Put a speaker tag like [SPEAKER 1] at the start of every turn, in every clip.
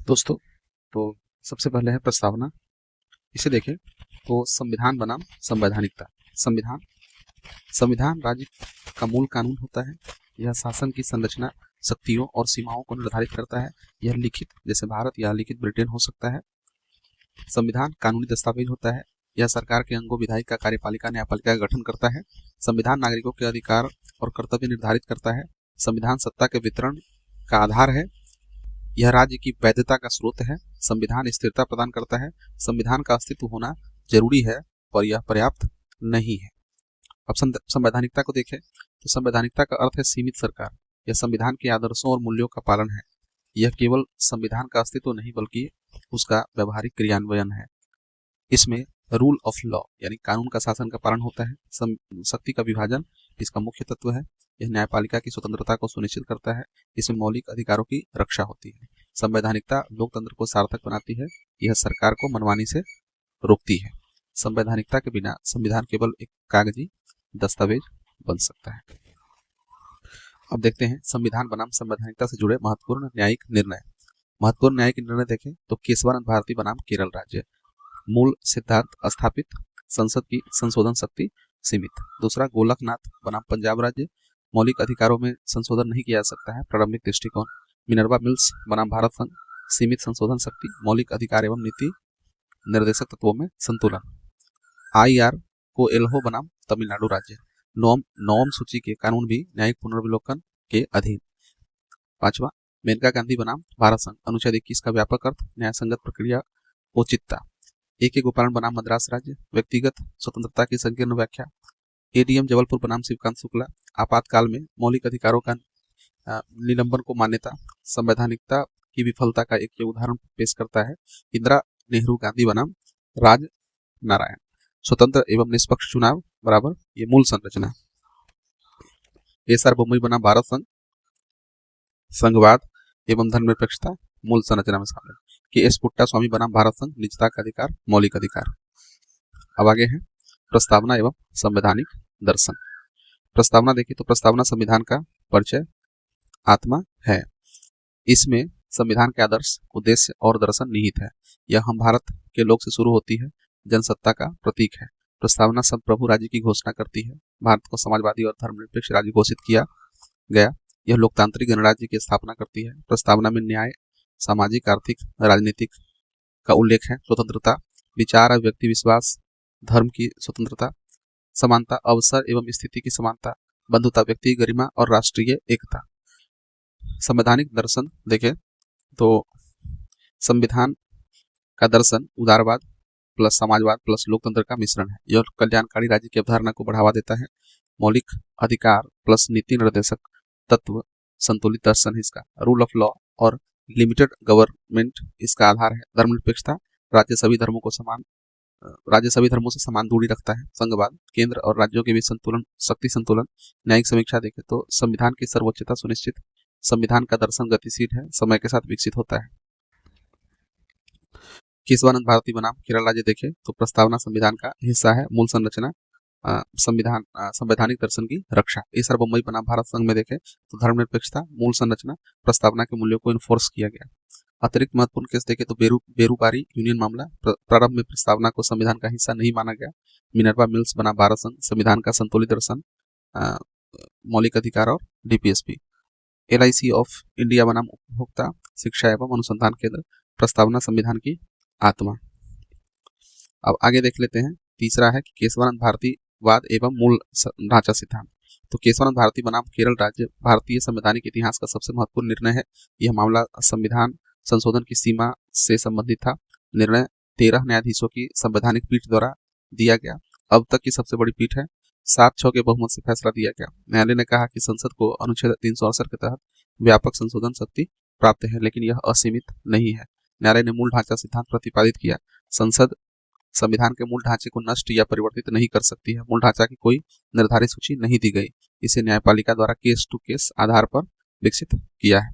[SPEAKER 1] दोस्तों, तो सबसे पहले है प्रस्तावना। इसे देखें तो संविधान बनाम संवैधानिकता। संविधान संविधान राज्य का मूल कानून होता है। यह शासन की संरचना, शक्तियों और सीमाओं को निर्धारित करता है। यह लिखित जैसे भारत या लिखित ब्रिटेन हो सकता है। संविधान कानूनी दस्तावेज होता है। यह सरकार के अंगों, विधायिका, कार्यपालिका, न्यायपालिका का गठन करता है। संविधान नागरिकों के अधिकार और कर्तव्य निर्धारित करता है। संविधान सत्ता के वितरण का आधार है। यह राज्य की वैधता का स्रोत है। संविधान स्थिरता प्रदान करता है। संविधान का अस्तित्व होना जरूरी है पर यह पर्याप्त नहीं है। अब संवैधानिकता को देखें तो संवैधानिकता का अर्थ है सीमित सरकार। यह संविधान के आदर्शों और मूल्यों का पालन है। यह केवल संविधान का अस्तित्व नहीं बल्कि उसका व्यवहारिक क्रियान्वयन है। इसमें रूल ऑफ लॉ यानी कानून का शासन का पालन होता है। शक्ति का विभाजन इसका मुख्य तत्व है। यह न्यायपालिका की स्वतंत्रता को सुनिश्चित करता है। इसमें मौलिक अधिकारों की रक्षा होती है। संवैधानिकता लोकतंत्र को सार्थक बनाती है। यह सरकार को मनमानी से रोकती है। संवैधानिकता के बिना संविधान केवल एक कागजी दस्तावेज बन सकता है। अब देखते हैं संविधान बनाम संवैधानिकता से जुड़े महत्वपूर्ण न्यायिक निर्णय। महत्वपूर्ण न्यायिक निर्णय देखें तो केशवानंद भारती बनाम केरल राज्य। मूल सिद्धांत स्थापित, संसद की संशोधन शक्ति सीमित। दूसरा गोलकनाथ बनाम पंजाब राज्य। मौलिक अधिकारों में संशोधन नहीं किया जा सकता है, प्रारंभिक दृष्टिकोण। मिनर्वा मिल्स बनाम भारत संघ। सीमित संशोधन शक्ति, मौलिक अधिकार एवं नीति निर्देशक तत्वों में संतुलन। IR को एल्हो बनाम तमिलनाडु राज्य। नौम सूची के कानून भी न्यायिक पुनर्विलोकन के अधीन। पांचवा मेनका गांधी बनाम भारत संघ। अनुच्छेद 21 का व्यापक अर्थ, न्याय संगत प्रक्रिया, औचित्यता। AK गोपालन बनाम मद्रास राज्य। व्यक्तिगत स्वतंत्रता की संकीर्ण व्याख्या। ADM जबलपुर बनाम शिवकांत शुक्ला। आपातकाल में मौलिक अधिकारों का निलंबन को मान्यता। संवैधानिकता की विफलता का एक उदाहरण पेश करता है। इंदिरा नेहरू गांधी बनाम राज नारायण। स्वतंत्र एवं निष्पक्ष चुनाव बराबर ये मूल संरचना। SR बोम्मई बनाम भारत संघ। संघवाद एवं धर्मनिरपेक्षता मूल संरचना में शामिल। KS पुट्टा स्वामी बनाम भारत संघ। निजता का अधिकार, मौलिक अधिकार। अब आगे है प्रस्तावना एवं संवैधानिक दर्शन। प्रस्तावना देखिए तो प्रस्तावना संविधान का परिचय, आत्मा है। इसमें संविधान के आदर्श, उद्देश्य और दर्शन निहित है। यह हम भारत के लोग से शुरू होती है, जनसत्ता का प्रतीक है। प्रस्तावना संप्रभु राज्य की घोषणा करती है। भारत को समाजवादी और धर्मनिरपेक्ष राज्य घोषित किया गया। यह लोकतांत्रिक गणराज्य की स्थापना करती है। प्रस्तावना में न्याय, सामाजिक, आर्थिक, राजनीतिक का उल्लेख है। स्वतंत्रता, विचार, अभिव्यक्ति, विश्वास, धर्म की स्वतंत्रता, समानता, अवसर एवं स्थिति की समानता, बंधुता, व्यक्ति गरिमा और राष्ट्रीय एकता। संवैधानिक दर्शन देखें तो संविधान का दर्शन उदारवाद प्लस समाजवाद प्लस लोकतंत्र का मिश्रण है। यह कल्याणकारी राज्य की अवधारणा को बढ़ावा देता है। मौलिक अधिकार प्लस नीति निर्देशक तत्व संतुलित दर्शन है इसका। रूल ऑफ लॉ और लिमिटेड गवर्नमेंट इसका आधार है। धर्मनिरपेक्षता, राज्य सभी धर्मों से समान दूरी रखता है। संघवाद, केंद्र और राज्यों के बीच संतुलन, शक्ति संतुलन। न्यायिक समीक्षा देखें तो संविधान की सर्वोच्चता सुनिश्चित। संविधान का दर्शन गतिशील है, समय के साथ विकसित होता है। केशवानंद भारती बनाम केरल राज्य देखें तो प्रस्तावना संविधान का हिस्सा है। मूल संरचना संवैधानिक दर्शन की रक्षा। SR बोम्मई बनाम भारत संघ में देखें तो धर्मनिरपेक्षता, मूल संरचना, प्रस्तावना के मूल्यों को इन्फोर्स किया गया। अतिरिक्त महत्वपूर्ण केस देखें तो बेरूबारी यूनियन मामला। प्रारंभ में प्रस्तावना को संविधान का हिस्सा नहीं माना गया। मिनर्वा मिल्स बनाम भारत संघ। संविधान का संतुलित दर्शन, मौलिक अधिकार और DPSP। LIC ऑफ इंडिया बनाम उपभोक्ता, शिक्षा एवं अनुसंधान केंद्र। प्रस्तावना संविधान की आत्मा। अब आगे देख लेते हैं। तीसरा है कि केशवानंद भारती वाद एवं मूल ढांचा सिद्धांत। तो केशवानंद भारती बनाम केरल राज्य भारतीय संवैधानिक इतिहास का सबसे महत्वपूर्ण निर्णय है। यह मामला संविधान संशोधन की सीमा से संबंधित था। निर्णय 13 न्यायाधीशों की संवैधानिक पीठ द्वारा दिया गया। अब तक की सबसे बड़ी पीठ है। 7-6 के बहुमत से फैसला दिया गया। न्यायालय ने कहा कि संसद को अनुच्छेद 368 के तहत व्यापक संशोधन शक्ति प्राप्त है, लेकिन यह असीमित नहीं है। न्यायालय ने मूल ढांचा सिद्धांत प्रतिपादित किया। संसद संविधान के मूल ढांचे को नष्ट या परिवर्तित नहीं कर सकती है। मूल ढांचा की कोई निर्धारित सूची नहीं दी गई। इसे न्यायपालिका द्वारा केस टू केस आधार पर विकसित किया है।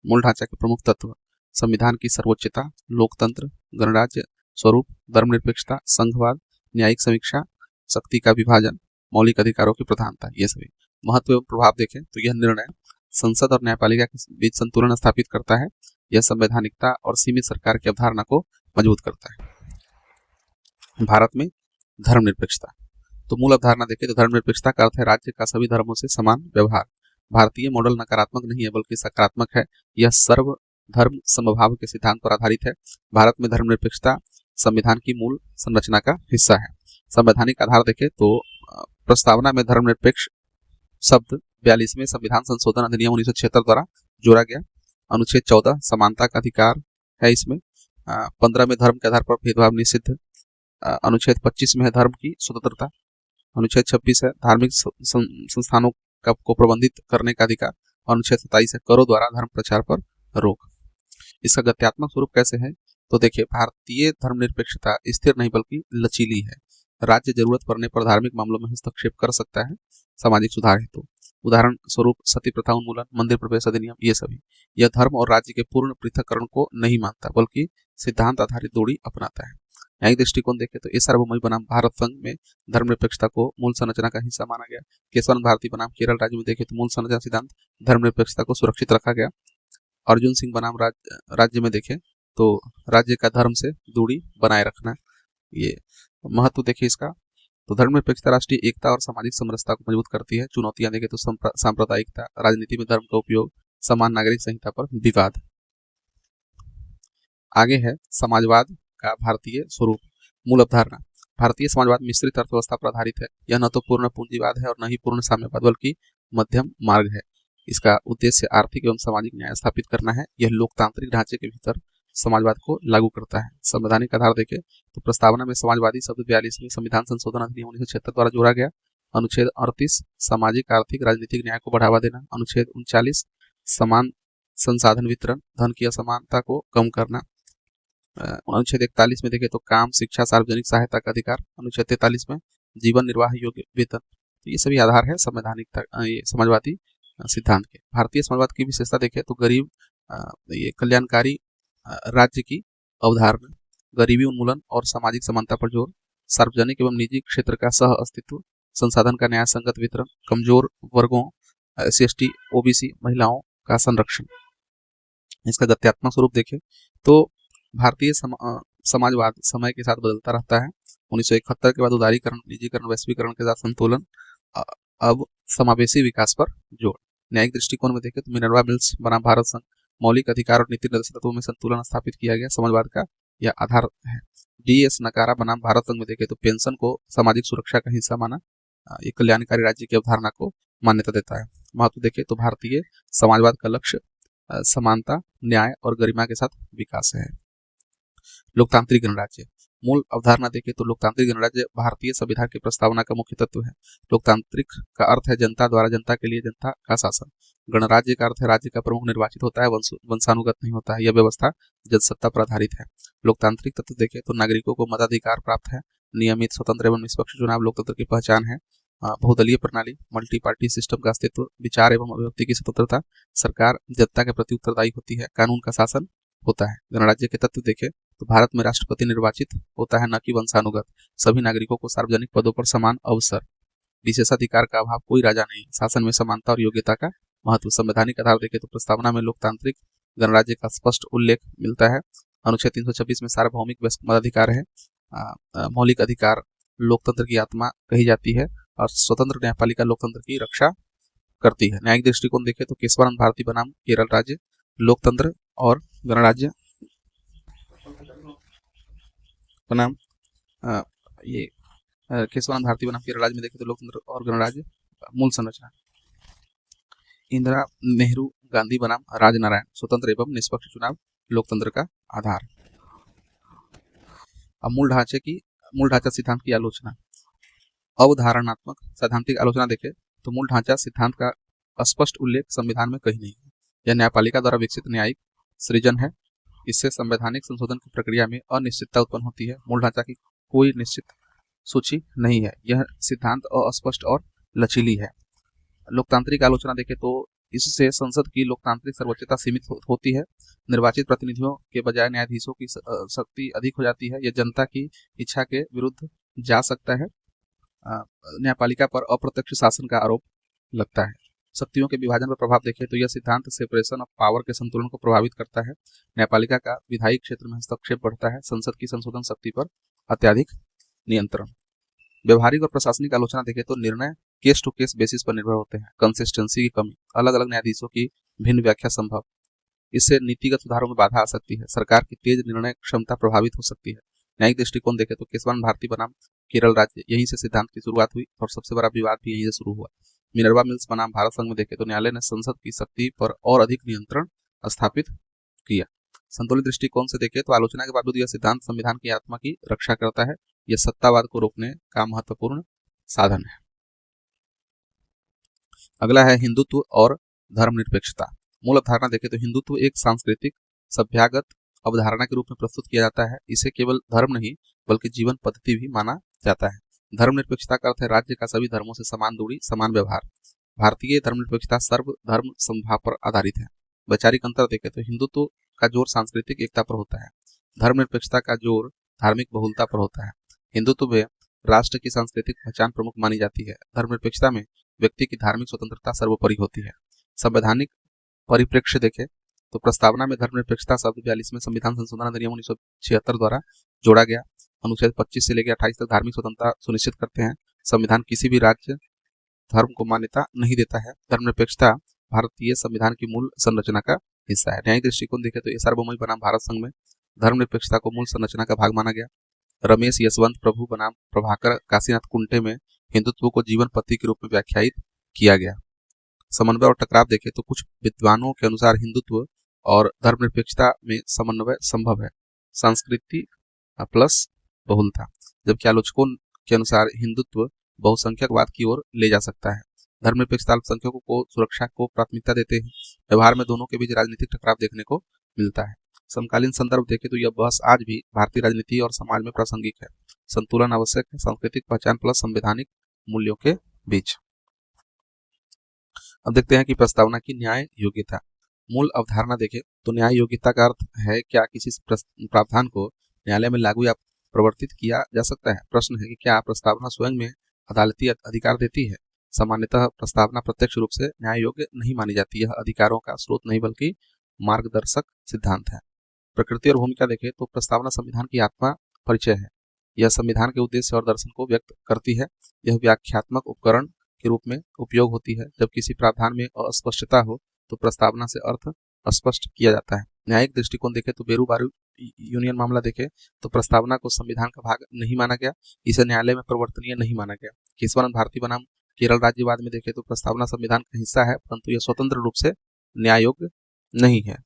[SPEAKER 1] मूल ढांचा के प्रमुख तत्व संविधान की सर्वोच्चता, लोकतंत्र, गणराज्य स्वरूप, धर्मनिरपेक्षता, संघवाद, न्यायिक समीक्षा, शक्ति का विभाजन, मौलिक अधिकारों की प्रधानता। ये सभी महत्व एवं प्रभाव देखें तो यह निर्णय संसद और न्यायपालिका के बीच संतुलन स्थापित करता है। यह संवैधानिकता और सीमित सरकार की अवधारणा को मजबूत करता है। भारत में धर्मनिरपेक्षता, तो मूल अवधारणा देखें तो धर्मनिरपेक्षता का अर्थ है राज्य का सभी धर्मों से समान व्यवहार। भारतीय मॉडल नकारात्मक नहीं है बल्कि सकारात्मक है। यह सर्व धर्म समभाव के सिद्धांत पर आधारित है। भारत में धर्मनिरपेक्षता संविधान की मूल संरचना का हिस्सा है। संवैधानिक आधार देखें तो प्रस्तावना में धर्मनिरपेक्ष शब्द 42वें संविधान संशोधन अधिनियम 1976 द्वारा जोड़ा गया। अनुच्छेद 14 समानता का अधिकार है इसमें। 15 में धर्म के आधार पर भेदभाव निषिद्ध। अनुच्छेद 25 में है धर्म की स्वतंत्रता। अनुच्छेद 26 है धार्मिक संस्थानों को प्रबंधित करने का अधिकार। अनुच्छेद 27 है करों द्वारा धर्म प्रचार पर रोक। इसका गत्यात्मक स्वरूप कैसे है तो देखिए, भारतीय धर्मनिरपेक्षता स्थिर नहीं बल्कि लचीली है। राज्य जरूरत पड़ने पर धार्मिक मामलों में हस्तक्षेप कर सकता है सामाजिक सुधार हेतु। उदाहरण स्वरूप सती प्रथा उन्मूलन, मंदिर प्रवेश अधिनियम, ये सभी। यह धर्म और राज्य के पूर्ण पृथक्करण को नहीं मानता बल्कि सिद्धांत आधारित दूरी अपनाता है। न्यायिक दृष्टिकोण देखें तो इस सार्वभौमिक बनाम भारत संघ में धर्मनिरपेक्षता को मूल संरचना का हिस्सा माना गया। केशवानंद भारती बनाम केरल राज्य में देखें तो मूल संरचना सिद्धांत धर्मनिरपेक्षता को सुरक्षित रखा गया। अर्जुन सिंह बनाम राज्य में देखें तो राज्य का धर्म से दूरी बनाए रखना, ये महत्व देखिए इसका। तो धर्मनिरपेक्षता राष्ट्रीय एकता और सामाजिक समरसता को मजबूत करती है। चुनौतियां देखें तो सांप्रदायिकता, राजनीति में धर्म का उपयोग, समान नागरिक संहिता पर विवाद। आगे है समाजवाद का भारतीय स्वरूप। मूल अवधारणा, भारतीय समाजवाद मिश्रित अर्थव्यवस्था पर आधारित है। यह न तो पूर्ण पूंजीवाद है और न ही पूर्ण साम्यवाद बल्कि मध्यम मार्ग है। इसका उद्देश्य आर्थिक एवं सामाजिक न्याय स्थापित करना है। यह लोकतांत्रिक ढांचे के भीतर समाजवाद को लागू करता है। संवैधानिक आधार देखें तो प्रस्तावना में समाजवादी शब्द 42वें संविधान संशोधन अधिनियम 1976 द्वारा जोड़ा गया। अनुच्छेद 38 सामाजिक आर्थिक राजनीतिक न्याय को बढ़ावा देना। अनुच्छेद 39 समान संसाधन वितरण, धन की असमानता को कम करना। अनुच्छेद 41 में देखें तो काम, शिक्षा, सार्वजनिक सहायता का अधिकार। अनुच्छेद 43 में जीवन निर्वाह योग्य वेतन। तो ये सभी आधार है संवैधानिकता ये समाजवादी सिद्धांत के। भारतीय समाजवाद की विशेषता देखें तो गरीब ये कल्याणकारी राज्य की अवधारणा, गरीबी उन्मूलन और सामाजिक समानता पर जोर, सार्वजनिक एवं निजी क्षेत्र का सह अस्तित्व, संसाधन का न्याय संगत वितरण, कमजोर वर्गों SC/ST OBC महिलाओं का संरक्षण। इसका गत्यात्मक स्वरूप देखें तो भारतीय समाजवाद समय के साथ बदलता रहता है। 1971 के बाद उदारीकरण, निजीकरण, वैश्वीकरण के साथ संतुलन, अब समावेशी विकास पर जोर। न्यायिक दृष्टिकोण में देखें तो मिनर्वा मिल्स बनाम भारत संघ, मौलिक अधिकार और नीति निर्देशित तत्वों में संतुलन स्थापित किया गया। समाजवाद का यह आधार है। DS नकारा बनाम भारत संघ में देखें तो पेंशन को सामाजिक सुरक्षा का हिस्सा माना, ये कल्याणकारी राज्य की अवधारणा को मान्यता देता है। महत्व देखें तो भारतीय समाजवाद का लक्ष्य समानता, न्याय और गरिमा के साथ विकास है। लोकतांत्रिक गणराज्य, मूल अवधारणा देखें तो लोकतांत्रिक गणराज्य भारतीय संविधान की प्रस्तावना का मुख्य तत्व है। लोकतांत्रिक का अर्थ है जनता द्वारा जनता के लिए जनता का शासन। गणराज्य का अर्थ है राज्य का प्रमुख निर्वाचित होता है, वंशानुगत नहीं होता है। यह व्यवस्था जनसत्ता पर आधारित है। लोकतांत्रिक तत्व देखें तो नागरिकों को मताधिकार प्राप्त है, नियमित, स्वतंत्र एवं निष्पक्ष चुनाव लोकतंत्र की पहचान है। बहुदलीय प्रणाली, मल्टी पार्टी सिस्टम का अस्तित्व, विचार एवं अभिव्यक्ति की स्वतंत्रता, सरकार जनता के प्रति उत्तरदायी होती है, कानून का शासन होता है। गणराज्य के तत्व देखें तो भारत में राष्ट्रपति निर्वाचित होता है, न कि वंशानुगत। सभी नागरिकों को सार्वजनिक पदों पर समान अवसर, विशेषाधिकार का अभाव, कोई राजा नहीं, शासन में समानता और योग्यता का महत्व। संवैधानिक आधार देखें तो प्रस्तावना में लोकतांत्रिक गणराज्य का स्पष्ट उल्लेख मिलता है। अनुच्छेद 326 में सार्वभौमिक मताधिकार है। मौलिक अधिकार लोकतंत्र की आत्मा कही जाती है और स्वतंत्र न्यायपालिका लोकतंत्र की रक्षा करती है। न्यायिक दृष्टिकोण देखें तो केशवानंद भारती बनाम केरल राज्य, लोकतंत्र और गणराज्य बनाम ये केशवानंद भारती बनाम केरल राज्य में देखें तो लोकतंत्र और गणराज्य मूल संरचना। इंदिरा नेहरू गांधी बनाम राजनारायण, स्वतंत्र एवं निष्पक्ष चुनाव लोकतंत्र का आधार। अब मूल ढांचा सिद्धांत की आलोचना। अवधारणात्मक सैद्धांतिक आलोचना देखें तो मूल ढांचा सिद्धांत का स्पष्ट उल्लेख संविधान में कहीं नहीं है। यह न्यायपालिका द्वारा विकसित न्यायिक सृजन है। इससे संवैधानिक संशोधन की प्रक्रिया में अनिश्चितता उत्पन्न होती है। मूल ढांचा की कोई निश्चित सूची नहीं है। यह सिद्धांत अस्पष्ट और लचीली है। लोकतांत्रिक आलोचना देखें तो इससे संसद की लोकतांत्रिक सर्वोच्चता सीमित होती है। निर्वाचित प्रतिनिधियों के बजाय न्यायाधीशों की शक्ति अधिक हो जाती है। यह जनता की इच्छा के विरुद्ध जा सकता है। न्यायपालिका पर अप्रत्यक्ष शासन का आरोप लगता है। शक्तियों के विभाजन पर प्रभाव देखें तो यह सिद्धांत सेपरेशन ऑफ पावर के संतुलन को प्रभावित करता है। न्यायपालिका का विधायी क्षेत्र में हस्तक्षेप बढ़ता है। संसद की संशोधन शक्ति पर अत्यधिक नियंत्रण। व्यवहारिक और प्रशासनिक आलोचना देखें तो निर्णय केस टू केस बेसिस पर निर्भर होते हैं। कंसिस्टेंसी की कमी, अलग अलग न्यायाधीशों की भिन्न व्याख्या संभव, इससे नीतिगत सुधारों में बाधा आ सकती है। सरकार की तेज निर्णय क्षमता प्रभावित हो सकती है। न्यायिक दृष्टिकोण देखें तो केशवान भारती बनाम केरल राज्य, यहीं से सिद्धांत की शुरुआत हुई और सबसे बड़ा विवाद भी यहीं से शुरू हुआ। मिनर्वा मिल्स बनाम भारत संघ में देखें तो न्यायालय ने संसद की शक्ति पर और अधिक नियंत्रण स्थापित किया। संतुलित दृष्टिकोण से देखें तो आलोचना के बावजूद यह सिद्धांत संविधान की आत्मा की रक्षा करता है। यह सत्तावाद को रोकने का महत्वपूर्ण साधन है। अगला है हिंदुत्व और धर्मनिरपेक्षता। मूल अवधारणा देखें तो हिंदुत्व एक सांस्कृतिक सभ्यागत अवधारणा के रूप में प्रस्तुत किया जाता है। इसे केवल धर्म नहीं बल्कि जीवन पद्धति भी माना जाता है। धर्मनिरपेक्षता का अर्थ है राज्य का सभी धर्मों से समान दूरी, समान व्यवहार। भारतीय धर्मनिरपेक्षता सर्व धर्म समभाव पर आधारित है। वैचारिक अंतर देखें तो हिंदुत्व का जोर सांस्कृतिक एकता पर होता है। धर्मनिरपेक्षता का जोर धार्मिक बहुलता पर होता है। हिंदुत्व में राष्ट्र की सांस्कृतिक पहचान प्रमुख मानी जाती है। धर्मनिरपेक्षता में व्यक्ति की धार्मिक स्वतंत्रता सर्वोपरि होती है। संवैधानिक परिप्रेक्ष्य देखें तो प्रस्तावना में धर्मनिरपेक्षता शब्द 42वें संविधान संशोधन अधिनियम 1976 द्वारा जोड़ा गया। अनुच्छेद 25 से लेकर 28 तक धार्मिक स्वतंत्रता सुनिश्चित करते हैं। संविधान किसी भी राज्य धर्म को मान्यता नहीं देता है। धर्मनिरपेक्षता भारतीय संविधान की मूल संरचना का हिस्सा है। न्यायिक दृष्टिकोण देखें तो एस आर बोमई बनाम भारत संघ में धर्मनिरपेक्षता को मूल संरचना का भाग माना गया। रमेश यशवंत प्रभु बनाम प्रभाकर काशीनाथ कुंटे में हिंदुत्व को जीवन पद्धति के रूप में व्याख्यायित किया गया। समन्वय और टकराव देखें तो कुछ विद्वानों के अनुसार हिंदुत्व और धर्मनिरपेक्षता में समन्वय संभव है, संस्कृति प्लस बहुलता, जबकि आलोचकों के अनुसार हिंदुत्व बहुसंख्यकवाद की ओर ले जा सकता है। धर्मनिरपेक्षता अल्पसंख्यकों को सुरक्षा को प्राथमिकता देते हैं। व्यवहार में दोनों के बीच राजनीतिक टकराव देखने को मिलता है। समकालीन संदर्भ देखें तो यह बहस आज भी भारतीय राजनीति और समाज में प्रासंगिक है। संतुलन आवश्यक है सांस्कृतिक पहचान प्लस संवैधानिक मूल्यों के बीच। अब देखते हैं कि प्रस्तावना की न्याय योग्यता। मूल अवधारणा देखें तो न्याय योग्यता का अर्थ है क्या किसी प्रावधान को न्यायालय में लागू या प्रवर्तित किया जा सकता है। प्रश्न है कि क्या प्रस्तावना स्वयं में अदालती अधिकार देती है। सामान्यतः प्रस्तावना प्रत्यक्ष रूप से न्याय योग्य नहीं मानी जाती। यह अधिकारों का स्रोत नहीं बल्कि मार्गदर्शक सिद्धांत है। प्रकृति और भूमिका देखें तो प्रस्तावना संविधान की आत्मा परिचय है। यह संविधान के उद्देश्य और दर्शन को व्यक्त करती है। यह व्याख्यात्मक उपकरण के रूप में उपयोग होती है। जब किसी प्रावधान में अस्पष्टता हो तो प्रस्तावना से अर्थ स्पष्ट किया जाता है। न्यायिक दृष्टिकोण देखें तो बेरू बारू यूनियन मामला देखें तो प्रस्तावना को संविधान का भाग नहीं माना गया। इसे न्यायालय में परिवर्तनीय नहीं माना गया। केशवानंद भारती बनाम केरल राज्यवाद में देखें तो प्रस्तावना संविधान का हिस्सा है परंतु यह स्वतंत्र रूप से न्याय योग्य नहीं है।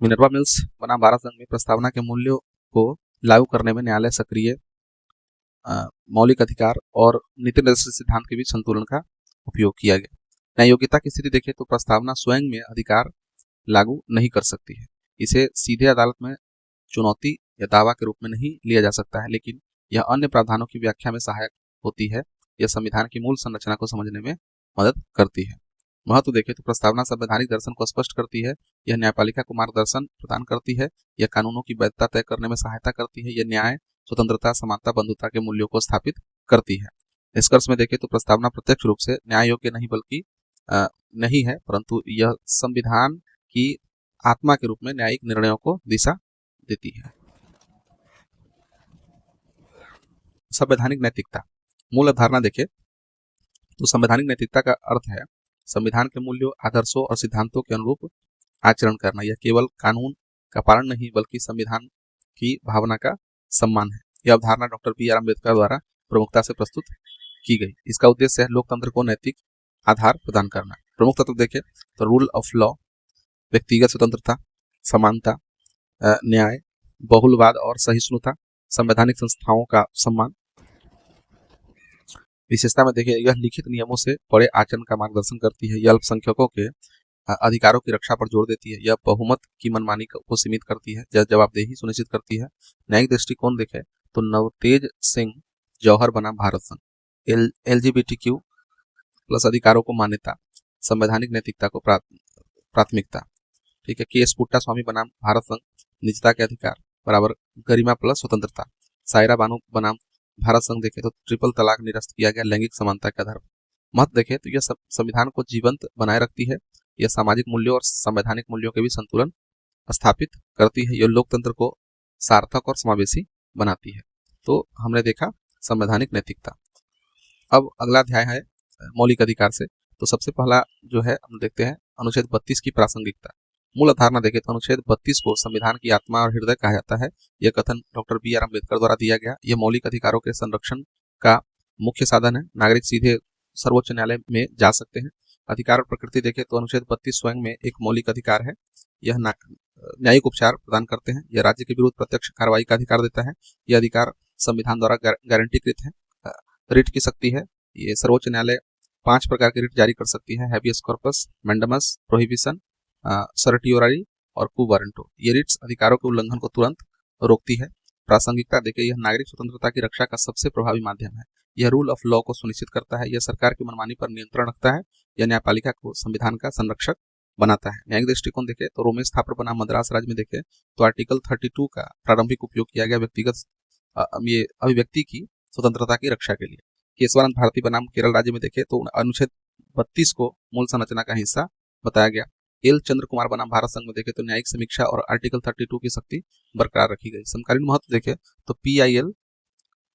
[SPEAKER 1] मिनर्वा मिल्स बनाम भारत संघ में प्रस्तावना के मूल्यों को लागू करने में न्यायालय सक्रिय मौलिक अधिकार और नीति निर्देश सिद्धांत के बीच संतुलन का उपयोग किया गया। न्याय योग्यता की स्थिति देखें तो प्रस्तावना स्वयं में अधिकार लागू नहीं कर सकती है। इसे सीधे अदालत में चुनौती या दावा के रूप में नहीं लिया जा सकता है, लेकिन यह अन्य प्रावधानों की व्याख्या में सहायक होती है। यह संविधान की मूल संरचना को समझने में मदद करती है। महत्व देखें तो प्रस्तावना संवैधानिक दर्शन को स्पष्ट करती है। यह न्यायपालिका को मार्गदर्शन प्रदान करती है। यह कानूनों की वैधता तय करने में सहायता करती है। यह न्याय, स्वतंत्रता, समानता, बंधुता के मूल्यों को स्थापित करती है। निष्कर्ष में देखें तो प्रस्तावना प्रत्यक्ष रूप से न्याय योग्य नहीं है परंतु यह संविधान की आत्मा के रूप में न्यायिक निर्णयों को दिशा देती है। संवैधानिक नैतिकता। मूल अवधारणा देखें तो संवैधानिक नैतिकता का अर्थ है संविधान के मूल्यों, आदर्शों और सिद्धांतों के अनुरूप आचरण करना। यह केवल कानून का पालन नहीं बल्कि संविधान की भावना का सम्मान है। यह अवधारणा डॉक्टर बी.आर. अम्बेडकर द्वारा प्रमुखता से प्रस्तुत की गई। इसका उद्देश्य है लोकतंत्र को नैतिक आधार प्रदान करना। प्रमुख तत्व देखें तो रूल ऑफ लॉ, व्यक्तिगत स्वतंत्रता, समानता, न्याय, बहुलवाद और सहिष्णुता, संवैधानिक संस्थाओं का सम्मान। विशेषता में देखें यह लिखित नियमों से बड़े आचरण का मार्गदर्शन करती है। यह अल्पसंख्यकों के अधिकारों की रक्षा पर जोर देती है। यह बहुमत की मनमानी को सीमित करती है। जवाबदेही सुनिश्चित करती है। न्यायिक दृष्टिकोण देखें तो नवतेज सिंह जौहर बनाम भारत संघ, LGBTQ प्लस अधिकारों को मान्यता, संवैधानिक नैतिकता को प्राथमिकता। ठीक है। के.एस. पुट्टा स्वामी बनाम भारत संघ, निजता के अधिकार बराबर गरिमा प्लस स्वतंत्रता। सायरा बानू बनाम भारत संघ देखें तो ट्रिपल तलाक निरस्त किया गया, लैंगिक समानता के आधार पर। महत्व देखें तो यह संविधान को जीवंत बनाए रखती है, यह सामाजिक मूल्यों और संवैधानिक मूल्यों के भी संतुलन स्थापित करती है, यह लोकतंत्र को सार्थक और समावेशी बनाती है। तो हमने देखा संवैधानिक नैतिकता। अब अगला अध्याय है मौलिक अधिकार से। तो सबसे पहला जो है हम देखते हैं अनुच्छेद 32 की प्रासंगिकता। मूल अवधारणा देखें तो अनुच्छेद 32 को संविधान की आत्मा और हृदय कहा जाता है। यह कथन डॉक्टर बी आर अम्बेडकर द्वारा दिया गया। यह मौलिक अधिकारों के संरक्षण का मुख्य साधन है। नागरिक सीधे सर्वोच्च न्यायालय में जा सकते हैं। अधिकार और प्रकृति देखें तो अनुच्छेद 32 स्वयं में एक मौलिक अधिकार है। यह न्यायिक उपचार प्रदान करते हैं। यह राज्य के विरुद्ध प्रत्यक्ष कार्रवाई का अधिकार देता है। यह अधिकार संविधान द्वारा गारंटीकृत है। रिट की शक्ति है। ये सर्वोच्च न्यायालय 5 प्रकार की रिट जारी कर सकती है: habeas corpus, mandamus, prohibition, certiorari और क्यू वारंटो। ये रिट्स अधिकारों के उल्लंघन को तुरंत रोकती है। प्रासंगिकता देखिए, यह नागरिक स्वतंत्रता की रक्षा का सबसे प्रभावी माध्यम है। यह रूल ऑफ लॉ को सुनिश्चित करता है। यह सरकार की मनमानी पर नियंत्रण रखता है। यह न्यायपालिका को संविधान का संरक्षक बनाता है। न्यायिक दृष्टिकोण देखें तो रोमेश थापर बनाम मद्रास राज्य में देखें तो आर्टिकल 32 का प्रारंभिक उपयोग किया गया व्यक्तिगत ये अभिव्यक्ति की स्वतंत्रता की रक्षा के लिए। केशवानंद भारती बनाम केरल राज्य में देखें तो अनुच्छेद 32 को मूल संरचना का हिस्सा बताया गया। एल चंद्र कुमार बनाम भारत संघ में देखें तो न्यायिक समीक्षा और आर्टिकल 32 की शक्ति बरकरार रखी गई। समकालीन महत्व देखें तो PIL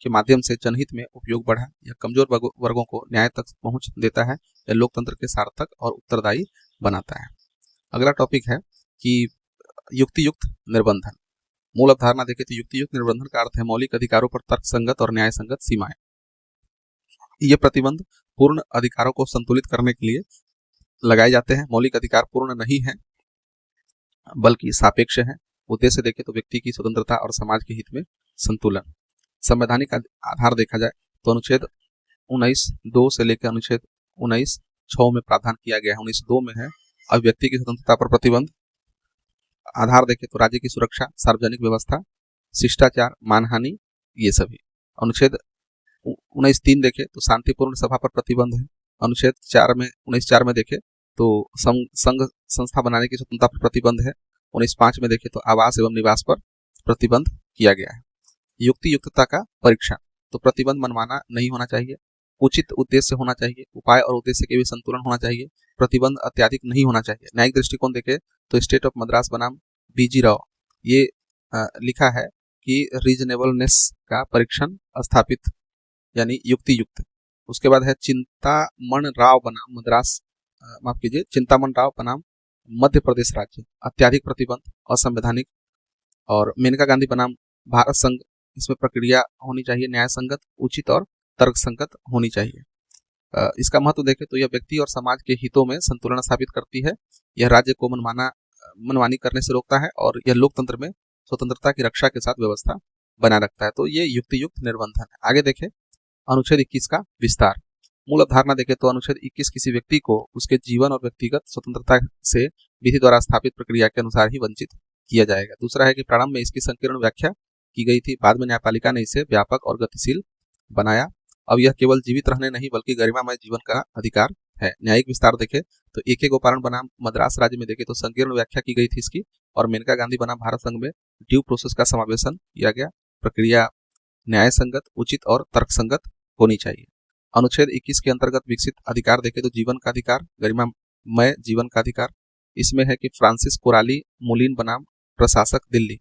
[SPEAKER 1] के माध्यम से जनहित में उपयोग बढ़ा। यह कमजोर वर्गों को न्याय तक पहुंच देता है। यह लोकतंत्र के सार्थक और उत्तरदायी बनाता है। अगला टॉपिक है कि युक्ति युक्त निर्बंधन। मूल अवधारणा देखें तो युक्ति युक्त निर्बंधन का अर्थ है मौलिक अधिकारों पर तर्कसंगत और न्याय संगत सीमाएं। ये प्रतिबंध पूर्ण अधिकारों को संतुलित करने के लिए लगाए जाते हैं। मौलिक अधिकार पूर्ण नहीं है बल्कि सापेक्ष है। उद्देश्य देखें तो व्यक्ति की स्वतंत्रता और समाज के हित में संतुलन। संवैधानिक आधार देखा जाए तो अनुच्छेद 19(2) से लेकर अनुच्छेद 19(6) में प्रावधान किया गया है। 19(2) में है अभिव्यक्ति की स्वतंत्रता पर प्रतिबंध। आधार देखें तो राज्य की सुरक्षा, सार्वजनिक व्यवस्था, शिष्टाचार, मानहानि, ये सभी। अनुच्छेद 19(3) देखें तो शांतिपूर्ण सभा पर प्रतिबंध है। अनुच्छेद 19(4) में देखें तो संघ संस्था बनाने की स्वतंत्रता पर प्रतिबंध है। 19(5) में देखें तो आवास एवं निवास पर प्रतिबंध किया गया है। युक्ति युक्तता का परीक्षण। तो प्रतिबंध मनमाना नहीं होना चाहिए, उचित उद्देश्य होना चाहिए, उपाय और उद्देश्य के भी संतुलन होना चाहिए, प्रतिबंध अत्यधिक नहीं होना चाहिए। न्यायिक दृष्टिकोण देखें तो स्टेट ऑफ मद्रास बनाम BG राव ये लिखा है कि रीजनेबलनेस का परीक्षण स्थापित यानी युक्ति युक्त। उसके बाद है चिंतामण राव बनाम मद्रास माफ कीजिए चिंतामण राव बनाम मध्य प्रदेश राज्य, अत्यधिक प्रतिबंध, असंवैधानिक। और मेनका गांधी बनाम भारत संघ, इसमें प्रक्रिया होनी चाहिए न्याय संगत, उचित और तर्क संगत होनी चाहिए। इसका महत्व देखें तो यह व्यक्ति और समाज के हितों में संतुलन स्थापित करती है। यह राज्य को मनमानी करने से रोकता है और यह लोकतंत्र में स्वतंत्रता की रक्षा के साथ व्यवस्था बनाए रखता है। तो ये युक्ति युक्त निर्बंधन है। आगे देखें अनुच्छेद 21 का विस्तार। मूल अवधारणा देखें तो अनुच्छेद 21 किसी व्यक्ति को उसके जीवन और व्यक्तिगत स्वतंत्रता से विधि द्वारा स्थापित प्रक्रिया के अनुसार ही वंचित किया जाएगा। दूसरा है कि प्रारंभ में इसकी संकीर्ण व्याख्या की गई थी, बाद में न्यायपालिका ने इसे व्यापक और गतिशील बनाया। अब यह केवल जीवित रहने नहीं बल्कि गरिमामय जीवन का अधिकार है। न्यायिक विस्तार देखें तो AK गोपालन बनाम मद्रास राज्य में देखें तो संकीर्ण व्याख्या की गई थी इसकी, और मेनका गांधी बनाम भारत संघ में ड्यू प्रोसेस का समावेशन किया गया। प्रक्रिया न्याय संगत, उचित और तर्कसंगत होनी चाहिए। अनुच्छेद 21 के अंतर्गत विकसित अधिकार देखें तो जीवन का अधिकार, गरिमामय जीवन का अधिकार। इसमें है कि फ्रांसिस कोराली मुलिन बनाम प्रशासक दिल्ली,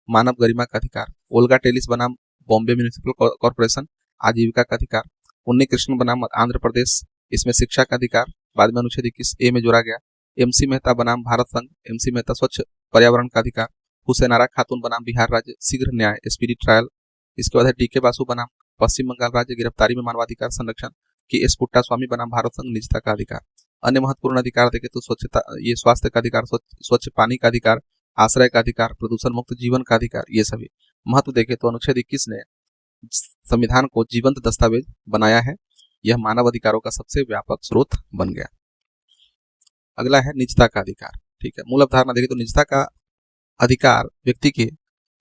[SPEAKER 1] मानव गरिमा का अधिकार। ओल्गा टेलिस बनाम बॉम्बे म्यूनिसिपल कॉर्पोरेशन, आजीविका का अधिकार। उन्नी कृष्ण बनाम आंध्र प्रदेश, इसमें शिक्षा का अधिकार बाद में अनुच्छेद 21A में जोड़ा गया। MC मेहता बनाम भारत संघ, MC मेहता स्वच्छ पर्यावरण का अधिकार। हुसैनारा खातून बनाम बिहार राज्य, शीघ्र न्याय, स्पीडी ट्रायल। इसके बाद है DK बासु बनाम पश्चिम बंगाल राज्य, गिरफ्तारी में मानवाधिकार संरक्षण। KS पुट्टा स्वामी बनाम भारत संघ, निजता का अधिकार। अन्य महत्वपूर्ण अधिकार देखें तो स्वच्छता, ये स्वास्थ्य का अधिकार, स्वच्छ पानी का अधिकार, आश्रय का अधिकार, प्रदूषण मुक्त जीवन का अधिकार, ये सभी। महत्व देखें तो अनुच्छेद 21 ने संविधान को जीवंत दस्तावेज बनाया है। यह मानव अधिकारों का सबसे व्यापक स्रोत बन गया। अगला है निजता का अधिकार। ठीक है, मूल अवधारणा देखें तो निजता का अधिकार व्यक्ति के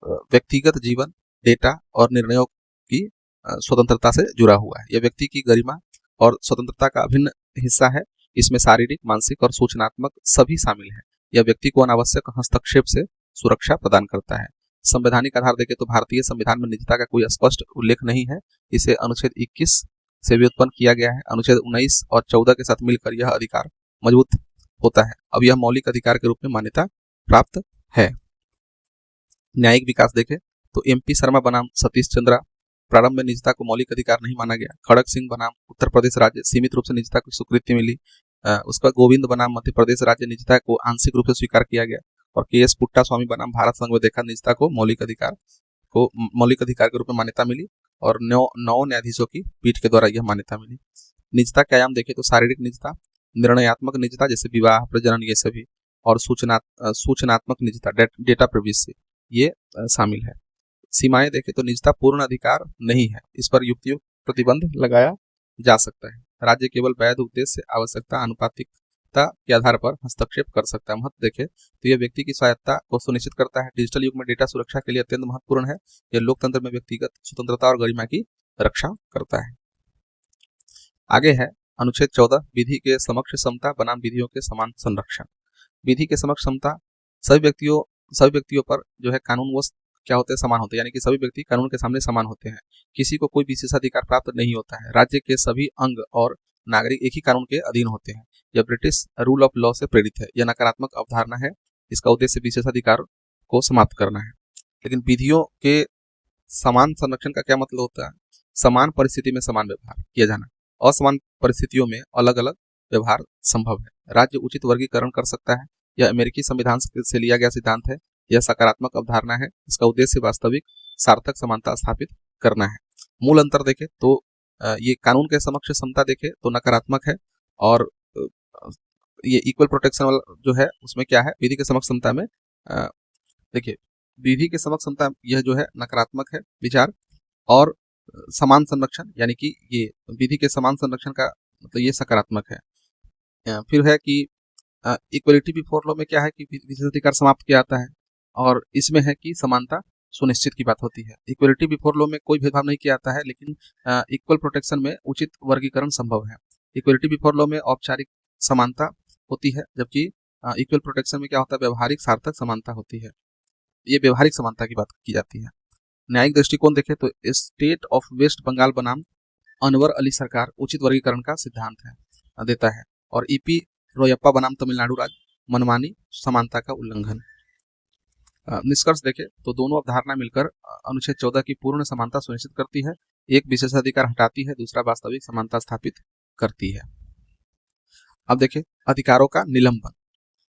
[SPEAKER 1] व्यक्तिगत जीवन, डेटा और निर्णयों की स्वतंत्रता से जुड़ा हुआ है। यह व्यक्ति की गरिमा और स्वतंत्रता का अभिन्न हिस्सा है। इसमें शारीरिक, मानसिक और सूचनात्मक सभी शामिल है। यह व्यक्ति को अनावश्यक हस्तक्षेप से सुरक्षा प्रदान करता है। संवैधानिक आधार देखें तो भारतीय संविधान में निजता का कोई स्पष्ट उल्लेख नहीं है। इसे अनुच्छेद 21 से व्युत्पन्न किया गया है। अनुच्छेद 19 और 14 के साथ मिलकर यह अधिकार मजबूत होता है। अब यह मौलिक अधिकार के रूप में मान्यता प्राप्त है। न्यायिक विकास देखें तो MP शर्मा बनाम सतीश चंद्रा, प्रारंभ में निजता को मौलिक अधिकार नहीं माना गया। खड़ग सिंह बनाम उत्तर प्रदेश राज्य, सीमित रूप से निजता को स्वीकृति मिली। उसका गोविंद बनाम मध्य प्रदेश राज्य, निजता को आंशिक रूप से स्वीकार किया गया। और KS पुट्टा स्वामी बनाम भारत संघ में देखा निजता को मौलिक अधिकार के रूप में मान्यता मिली और 9 न्यायाधीशों की पीठ के द्वारा यह मान्यता मिली। निजता के आयाम देखें तो शारीरिक निजता, निर्णयात्मक निजता जैसे विवाह, प्रजनन, ये सभी, और सूचनात्मक निजता, डेटा प्रिवेसी, ये शामिल है। सीमाएं देखें तो निजता पूर्ण अधिकार नहीं है, इस पर युक्तियुक्त प्रतिबंध लगाया जा सकता है। राज्य केवल वैध उद्देश्य, आवश्यकता, अनुपातिकता के आधार पर हस्तक्षेप कर सकता है। महत्व देखें तो यह व्यक्ति की स्वायत्तता को सुनिश्चित करता है। डिजिटल युग में डेटा सुरक्षा के लिए अत्यंत महत्वपूर्ण है। यह लोकतंत्र में व्यक्तिगत स्वतंत्रता और गरिमा की रक्षा करता है। आगे है अनुच्छेद 14, विधि के समक्ष समता बनाम विधियों के समान संरक्षण। विधि के समक्ष समता, सभी व्यक्तियों पर जो है कानून वो क्या होते हैं, समान होते हैं, यानी कि सभी व्यक्ति कानून के सामने समान होते हैं। किसी को कोई विशेषाधिकार प्राप्त नहीं होता है। राज्य के सभी अंग और नागरिक एक ही कानून के अधीन होते हैं। यह ब्रिटिश रूल ऑफ लॉ से प्रेरित है। यह नकारात्मक अवधारणा है। इसका उद्देश्य विशेषाधिकार को समाप्त करना है। लेकिन विधियों के समान संरक्षण का क्या मतलब होता है? समान परिस्थिति में समान व्यवहार किया जाना। असमान परिस्थितियों में अलग अलग व्यवहार संभव है। राज्य उचित वर्गीकरण कर सकता है। यह अमेरिकी संविधान से लिया गया सिद्धांत है। यह सकारात्मक अवधारणा है। इसका उद्देश्य वास्तविक सार्थक समानता स्थापित करना है। मूल अंतर देखें तो ये कानून के समक्ष समता देखें तो नकारात्मक है, और ये इक्वल प्रोटेक्शन वाला जो है उसमें क्या है, विधि के समक्ष समता में देखिए विधि के समक्ष समता यह जो है नकारात्मक है विचार, और समान संरक्षण यानी कि ये विधि के समान संरक्षण का मतलब ये सकारात्मक है। फिर है कि इक्वलिटी बिफोर लॉ में क्या है कि विशेषाधिकार समाप्त किया जाता है, और इसमें है कि समानता सुनिश्चित की बात होती है। इक्वलिटी बिफोर लॉ में कोई भेदभाव नहीं किया जाता है, लेकिन इक्वल प्रोटेक्शन में उचित वर्गीकरण संभव है। इक्वलिटी बिफोर लॉ में औपचारिक समानता होती है, जबकि इक्वल प्रोटेक्शन में क्या होता है, व्यवहारिक सार्थक समानता होती है। ये व्यवहारिक समानता की बात की जाती है। न्यायिक दृष्टिकोण देखें तो स्टेट ऑफ वेस्ट बंगाल बनाम अनवर अली सरकार उचित वर्गीकरण का सिद्धांत है देता है, और EP रोयप्पा बनाम तमिलनाडु राज्य मनमानी समानता का उल्लंघन। निष्कर्ष देखें तो दोनों अवधारणा मिलकर अनुच्छेद 14 की पूर्ण समानता सुनिश्चित करती है। एक विशेषाधिकार हटाती है, दूसरा वास्तविक समानता स्थापित करती है। अब देखें अधिकारों का निलंबन।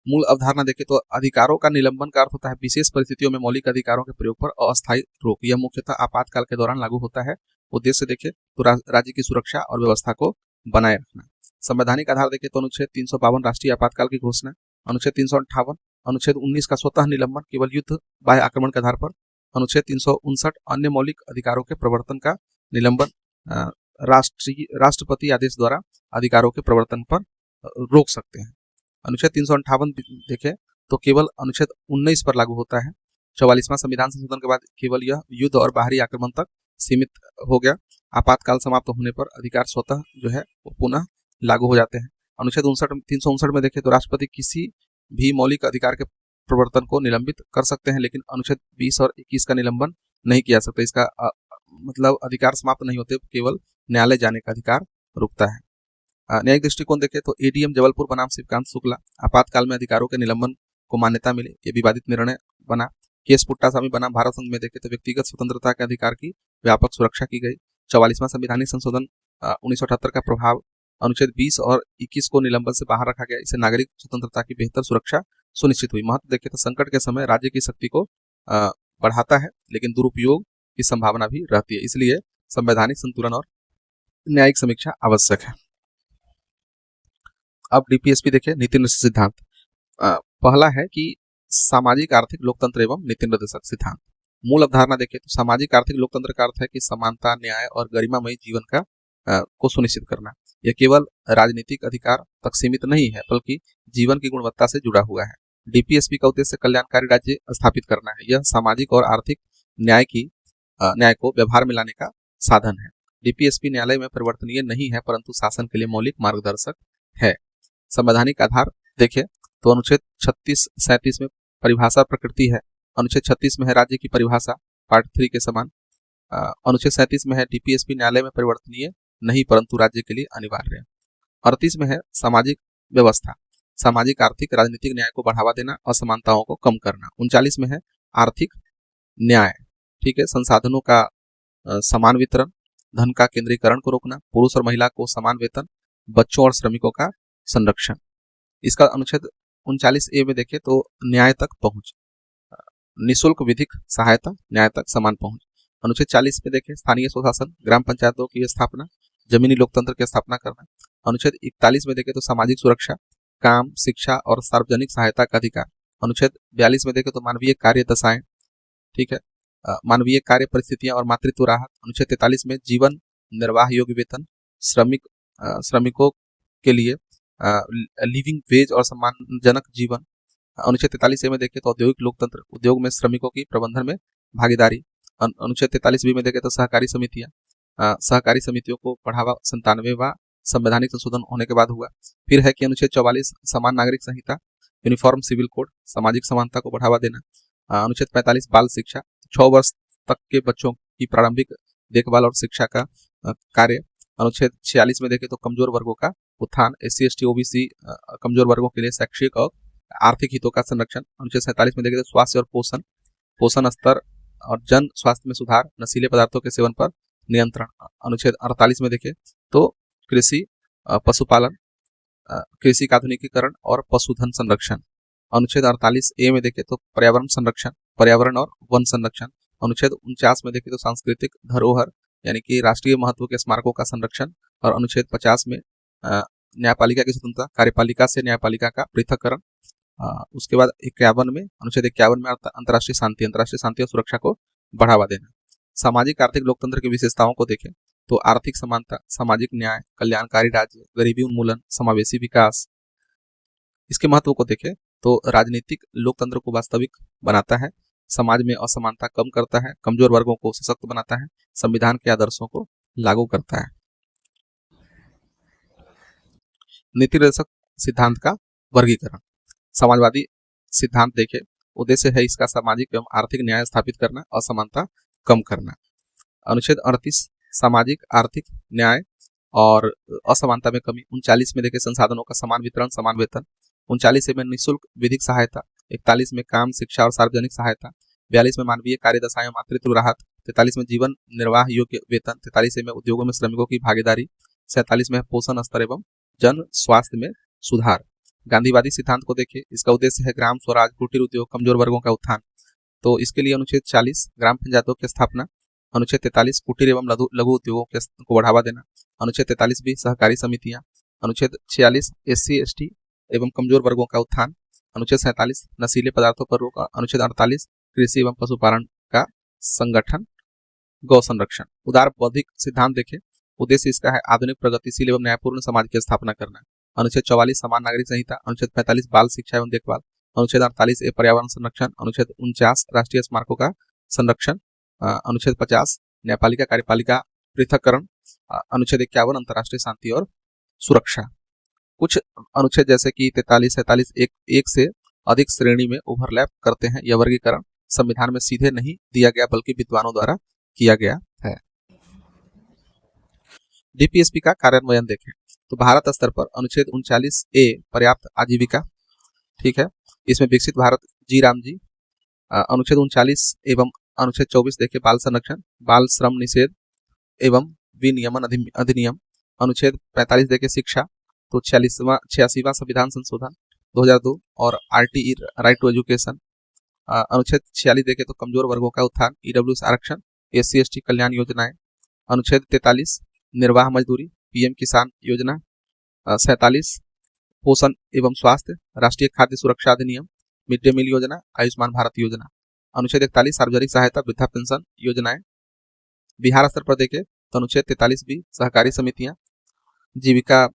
[SPEAKER 1] मूल अवधारणा देखें तो अधिकारों का निलंबन का अर्थ होता है विशेष परिस्थितियों में मौलिक अधिकारों के प्रयोग पर अस्थायी रोक। यह मुख्यतः आपातकाल के दौरान लागू होता है। उद्देश्य देखें तो राज्य की सुरक्षा और व्यवस्था को बनाए रखना। संवैधानिक आधार देखें तो अनुच्छेद 352 राष्ट्रीय आपातकाल की घोषणा, अनुच्छेद 358, अनुच्छेद 19 का स्वतः निलंबन केवल युद्ध बाह्य आक्रमण के आधार पर, अनुच्छेद 359 अन्य मौलिक अधिकारों के प्रवर्तन का निलंबन, राष्ट्रपति आदेश द्वारा अधिकारों के प्रवर्तन पर रोक सकते हैं। अनुच्छेद 358 देखें तो केवल अनुच्छेद 19 पर लागू होता है। 44वां संविधान संशोधन के बाद केवल यह युद्ध और बाहरी आक्रमण तक सीमित हो गया। आपातकाल समाप्त होने पर अधिकार स्वतः जो है वो पुनः लागू हो जाते हैं। अनुच्छेद 359 में देखें तो राष्ट्रपति किसी भी मौलिक अधिकार के प्रवर्तन को निलंबित कर सकते हैं, लेकिन अनुच्छेद 20 और 21 का निलंबन नहीं किया सकता। इसका मतलब अधिकार समाप्त नहीं होते, केवल न्यायालय जाने का अधिकार रुकता है। न्यायिक दृष्टिकोण देखें तो ADM जबलपुर बनाम शिवकांत शुक्ला आपातकाल में अधिकारों के निलंबन को मान्यता मिली। ये विवादित निर्णय बना। KS पुट्टा स्वामी बनाम भारत संघ में देखें तो व्यक्तिगत स्वतंत्रता के अधिकार की व्यापक सुरक्षा की गई। 44वां संवैधानिक संशोधन 1978 का प्रभाव, अनुच्छेद 20 और 21 को निलंबन से बाहर रखा गया। इससे नागरिक स्वतंत्रता की बेहतर सुरक्षा सुनिश्चित हुई। महत्व देखें तो संकट के समय राज्य की शक्ति को बढ़ाता है, लेकिन दुरुपयोग की संभावना भी रहती है। इसलिए संवैधानिक संतुलन और न्यायिक समीक्षा आवश्यक है। अब DPSP देखें नीति निर्देशक सिद्धांत। पहला है कि सामाजिक आर्थिक लोकतंत्र एवं नीति निर्देशक सिद्धांत। मूल अवधारणा देखें तो सामाजिक आर्थिक लोकतंत्र का अर्थ है कि समानता, न्याय और गरिमामयी जीवन का को सुनिश्चित करना। यह केवल राजनीतिक अधिकार तक सीमित नहीं है, बल्कि जीवन की गुणवत्ता से जुड़ा हुआ है। DPSP का उद्देश्य कल्याणकारी राज्य स्थापित करना है। यह सामाजिक और आर्थिक न्याय को व्यवहार में लाने का साधन है। DPSP न्यायालय में परिवर्तनीय नहीं है, परंतु शासन के लिए मौलिक मार्गदर्शक है। संवैधानिक आधार देखें तो अनुच्छेद 36-37 में परिभाषा प्रकृति है। अनुच्छेद 36 में है राज्य की परिभाषा पार्ट 3 के समान। अनुच्छेद 37 में है DPSP न्यायालय में परिवर्तनीय नहीं परंतु राज्य के लिए अनिवार्य है। 38 में है सामाजिक व्यवस्था, सामाजिक आर्थिक राजनीतिक न्याय को बढ़ावा देना, असमानताओं को कम करना। 39 में है आर्थिक न्याय, ठीक है, संसाधनों का समान वितरण, धन का केंद्रीकरण को रोकना, पुरुष और महिला को समान वेतन, बच्चों और श्रमिकों का संरक्षण। इसका अनुच्छेद 39A में देखें तो न्याय तक पहुंच, निःशुल्क विधिक सहायता, न्याय तक समान पहुंच। अनुच्छेद 40 में देखें स्थानीय स्वशासन, ग्राम पंचायतों की स्थापना, जमीनी लोकतंत्र की स्थापना करना। अनुच्छेद 41 में देखें तो सामाजिक सुरक्षा, काम, शिक्षा और सार्वजनिक सहायता का अधिकार। अनुच्छेद 42 में देखें तो मानवीय कार्य दशाएं, ठीक है, मानवीय कार्य परिस्थितियां और मातृत्व राहत। अनुच्छेद 43 में जीवन निर्वाह योग्य वेतन, श्रमिकों के लिए लिविंग वेज और सम्मानजनक जीवन। अनुच्छेद 43A में देखें तो औद्योगिक लोकतंत्र, उद्योग में श्रमिकों की प्रबंधन में भागीदारी। अनुच्छेद 43B में देखें तो सहकारी समितियां, सहकारी समितियों को बढ़ावा 97वां संवैधानिक संशोधन होने के बाद हुआ। फिर है कि अनुच्छेद 44 समान नागरिक संहिता, यूनिफॉर्म सिविल कोड, सामाजिक समानता को बढ़ावा देना। अनुच्छेद 45 बाल शिक्षा, 6 वर्ष तक के बच्चों की प्रारंभिक देखभाल और शिक्षा का कार्य। अनुच्छेद 46 में देखें तो कमजोर वर्गों का उत्थान, SC ST OBC कमजोर वर्गों के लिए शैक्षिक और आर्थिक हितों का संरक्षण। अनुच्छेद 47 में देखें तो स्वास्थ्य और पोषण स्तर और जन स्वास्थ्य में सुधार, नशीले पदार्थों के सेवन पर नियंत्रण। अनुच्छेद 48 में देखें तो कृषि, पशुपालन, कृषि का आधुनिकीकरण और पशुधन संरक्षण। अनुच्छेद 48A में देखें तो पर्यावरण संरक्षण, पर्यावरण और वन संरक्षण। अनुच्छेद 49 में देखें तो सांस्कृतिक धरोहर यानी कि राष्ट्रीय महत्व के स्मारकों का संरक्षण। और अनुच्छेद 50 में न्यायपालिका की स्वतंत्रता, कार्यपालिका से न्यायपालिका का पृथक्करण। उसके बाद 51 में, अनुच्छेद 51 में अंतर्राष्ट्रीय शांति और सुरक्षा को बढ़ावा देना। सामाजिक आर्थिक लोकतंत्र की विशेषताओं को देखें तो आर्थिक समानता, सामाजिक न्याय, कल्याणकारी राज्य, गरीबी उन्मूलन, समावेशी विकास। इसके महत्व को देखें तो राजनीतिक लोकतंत्र को वास्तविक बनाता है, समाज में असमानता कम करता है, कमजोर वर्गों को सशक्त बनाता है, संविधान के आदर्शों को लागू करता है। नीति निर्देशक सिद्धांत का वर्गीकरण। समाजवादी सिद्धांत देखें, उद्देश्य है इसका सामाजिक एवं आर्थिक न्याय स्थापित करना, असमानता कम करना। अनुच्छेद 38 सामाजिक आर्थिक न्याय और असमानता में कमी। 39 में देखें संसाधनों का समान वितरण, समान वेतन। 39 में निःशुल्क विधिक सहायता। 41 में काम, शिक्षा और सार्वजनिक सहायता। 42 में मानवीय कार्य दशाएं, मातृत्व राहत। 43 में जीवन निर्वाह योग्य वेतन। 43 में उद्योगों में श्रमिकों की भागीदारी। 47 में पोषण स्तर एवं जन स्वास्थ्य में सुधार। गांधीवादी सिद्धांत को देखें, इसका उद्देश्य है ग्राम स्वराज, कुटीर उद्योग, कमजोर वर्गों का उत्थान। तो इसके लिए अनुच्छेद 40 ग्राम पंचायतों की स्थापना। अनुच्छेद 43 कुटीर एवं लघु उद्योगों को बढ़ावा देना। अनुच्छेद 43 भी सहकारी समितियां। अनुच्छेद 46 SC ST एवं कमजोर वर्गों का उत्थान। अनुच्छेद 47 नशीले पदार्थों पर रोक। अनुच्छेद 48 कृषि एवं पशुपालन का संगठन, गौ संरक्षण। उदार बौद्धिक सिद्धांत देखें, उद्देश्य इसका है आधुनिक प्रगतिशील एवं न्यायपूर्ण समाज की स्थापना करना। अनुच्छेद 44 समान नागरिक संहिता। अनुच्छेद 45 बाल शिक्षा एवं देखभाल। अनुच्छेद 48 पर्यावरण संरक्षण। अनुच्छेद 49 राष्ट्रीय स्मारकों का संरक्षण। अनुच्छेद 50 न्यायपालिका कार्यपालिका पृथक्करण। अनुच्छेद 51 अंतर्राष्ट्रीय शांति और सुरक्षा। कुछ अनुच्छेद जैसे कि 43 47 एक से अधिक श्रेणी में ओवरलैप करते हैं। यह वर्गीकरण संविधान में सीधे नहीं दिया गया बल्कि विद्वानों द्वारा किया गया है। DPSP का कार्यान्वयन देखें तो भारत स्तर पर अनुच्छेद 39A पर्याप्त आजीविका, ठीक है, इसमें विकसित भारत जी राम जी। अनुच्छेद 39 एवं अनुच्छेद 24 देखें बाल संरक्षण, बाल श्रम निषेध एवं विनियमन अधिनियम। अनुच्छेद 45 देखें शिक्षा, तो 86वां संविधान संशोधन 2002 और RTE राइट टू एजुकेशन। अनुच्छेद 46 देखें तो कमजोर वर्गों का उत्थान, EWS आरक्षण, SC ST कल्याण योजनाएं। अनुच्छेद 43 निर्वाह मजदूरी, PM किसान योजना। 47 पोषण एवं स्वास्थ्य, राष्ट्रीय खाद्य सुरक्षा अधिनियम, मिड डे मील योजना, आयुष्मान भारत योजना। अनुच्छेद 41 सार्वजनिक सहायता, वृद्धा पेंशन योजनाएं। बिहार स्तर पर देखें तो अनुच्छेद 43 भी सहकारी समितियां, जीविका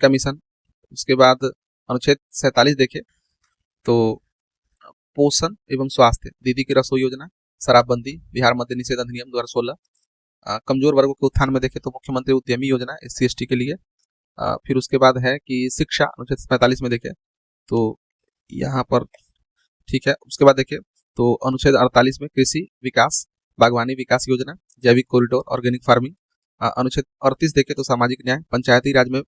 [SPEAKER 1] मिशन। उसके बाद अनुच्छेद 47 देखें तो पोषण एवं स्वास्थ्य, दीदी की रसोई योजना, शराबबंदी, बिहार मद्य निषेध अधिनियम 2016। कमजोर वर्गों के उत्थान में देखें तो मुख्यमंत्री उद्यमी योजना SC ST के लिए। फिर उसके बाद है कि शिक्षा, अनुच्छेद 45 में देखें तो यहाँ पर, ठीक है। उसके बाद देखें तो अनुच्छेद 48 में कृषि विकास, बागवानी विकास योजना, जैविक कॉरिडोर, ऑर्गेनिक फार्मिंग। अनुच्छेद 38 देखें तो सामाजिक न्याय, पंचायती राज में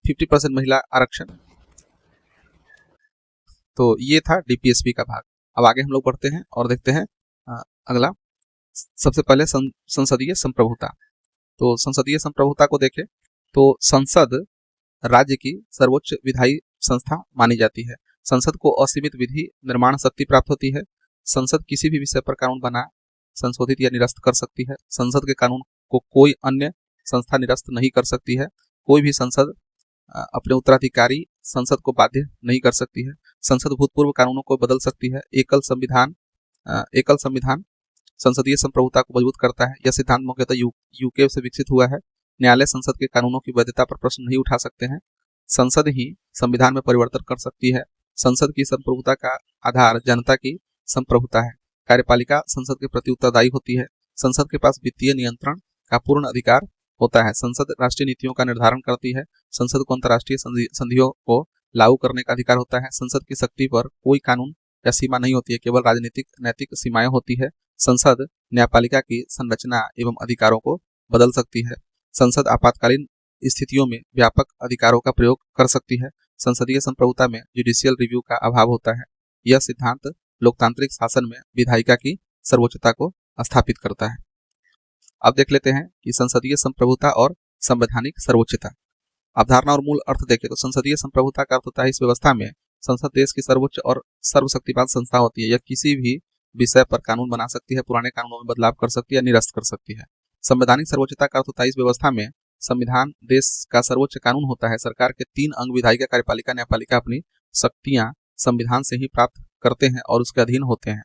[SPEAKER 1] 50% महिला आरक्षण। तो ये था डीपीएसपी का भाग। अब आगे हम लोग बढ़ते हैं और देखते हैं अगला। सबसे पहले संसदीय संप्रभुता। तो संसदीय संप्रभुता को देखें तो संसद राज्य की सर्वोच्च विधायी संस्था मानी जाती है। संसद को असीमित विधि निर्माण शक्ति प्राप्त होती है। संसद किसी भी विषय पर कानून बना, संशोधित या निरस्त कर सकती है। संसद के कानून को कोई अन्य संस्था निरस्त नहीं कर सकती है। कोई भी संसद अपने उत्तराधिकारी संसद को बाध्य नहीं कर सकती है। संसद भूतपूर्व कानूनों को बदल सकती है। एकल संविधान संसदीय संप्रभुता को मजबूत करता है। यह सिद्धांत मुख्यतः यूके से विकसित हुआ है। न्यायालय संसद के कानूनों की वैधता पर प्रश्न नहीं उठा सकते हैं। संसद ही संविधान में परिवर्तन कर सकती है। संसद की संप्रभुता का आधार जनता की संप्रभुता है। कार्यपालिका संसद के प्रति उत्तरदायी होती है। संसद के पास वित्तीय नियंत्रण का पूर्ण अधिकार होता है। संसद राष्ट्रीय नीतियों का निर्धारण करती है। संसद को अंतर्राष्ट्रीय संधियों को लागू करने का अधिकार होता है। संसद की शक्ति पर कोई कानून या सीमा नहीं होती है, केवल राजनीतिक नैतिक सीमाएं होती है। संसद न्यायपालिका की संरचना एवं अधिकारों को बदल सकती है। संसद आपातकालीन स्थितियों में व्यापक अधिकारों का प्रयोग कर सकती है। संसदीय संप्रभुता में जुडिशियल रिव्यू का अभाव होता है। यह सिद्धांत लोकतांत्रिक शासन में विधायिका की सर्वोच्चता को स्थापित करता है। अब देख लेते हैं कि संसदीय संप्रभुता और संवैधानिक सर्वोच्चता। अवधारणा और मूल अर्थ देखें तो संसदीय संप्रभुता का अर्थ होता है इस व्यवस्था में संसद देश की सर्वोच्च और सर्वशक्तिमान संस्था होती है। यह किसी भी विषय पर कानून बना सकती है, पुराने कानूनों में बदलाव कर सकती है, निरस्त कर सकती है। संवैधानिक सर्वोच्चता का अर्थ होता है इस व्यवस्था में संविधान देश का सर्वोच्च कानून होता है। सरकार के 3 अंग विधायिका, कार्यपालिका, न्यायपालिका अपनी शक्तियां संविधान से ही प्राप्त करते हैं और उसके अधीन होते हैं।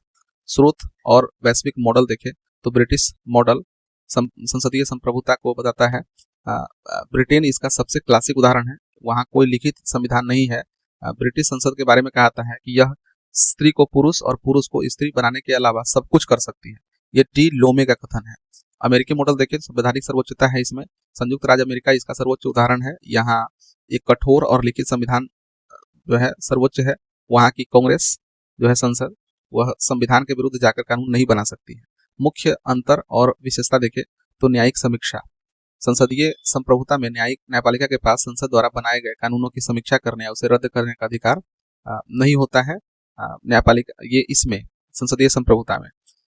[SPEAKER 1] स्रोत और वैश्विक मॉडल देखें तो ब्रिटिश मॉडल संसदीय संप्रभुता को बताता है। ब्रिटेन इसका सबसे क्लासिक उदाहरण है। वहाँ कोई लिखित संविधान नहीं है। ब्रिटिश संसद के बारे में कहता है कि यह स्त्री को पुरुष और पुरुष को स्त्री बनाने के अलावा सब कुछ कर सकती है। यह डी लोमे का कथन है। अमेरिकी मॉडल देखें, संवैधानिक सर्वोच्चता है इसमें। संयुक्त राज्य अमेरिका इसका सर्वोच्च उदाहरण है। यहाँ एक कठोर और लिखित संविधान जो है सर्वोच्च है। वहाँ की कांग्रेस जो है संसद, वह संविधान के विरुद्ध जाकर कानून नहीं बना सकती है। मुख्य अंतर और विशेषता देखें तो न्यायिक समीक्षा। संसदीय संप्रभुता में न्यायपालिका के पास संसद द्वारा बनाए गए कानूनों की समीक्षा करने या उसे रद्द करने का अधिकार नहीं होता है। न्यायपालिका ये इसमें संसदीय संप्रभुता में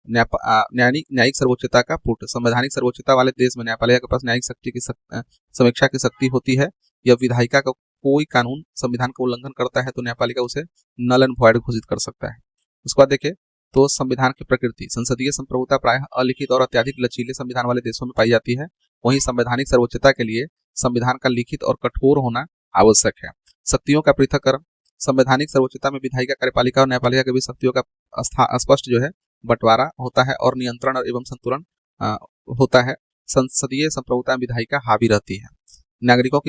[SPEAKER 1] न्यायिक सर्वोच्चता का पुट। संवैधानिक सर्वोच्चता वाले देश में न्यायपालिका के पास न्यायिक शक्ति की समीक्षा की शक्ति होती है। यह विधायिका का कोई कानून संविधान का उल्लंघन करता है तो न्यायपालिका उसे नल एंड वॉइड घोषित कर सकता है। उसके बाद देखें तो संविधान की प्रकृति। संसदीय संप्रभुता प्रायः अलिखित और अत्यधिक लचीले संविधान वाले देशों में पाई जाती है। वहीं संवैधानिक सर्वोच्चता के लिए संविधान का लिखित और कठोर होना आवश्यक है। शक्तियों का पृथक्करण। संवैधानिक सर्वोच्चता में विधायिका, कार्यपालिका और न्यायपालिका के बीच शक्तियों का स्पष्ट जो है बंटवारा होता है और नियंत्रण एवं संतुलन होता है। संसदीय संप्रभुता में विधायिका हावी रहती है। नागरिकों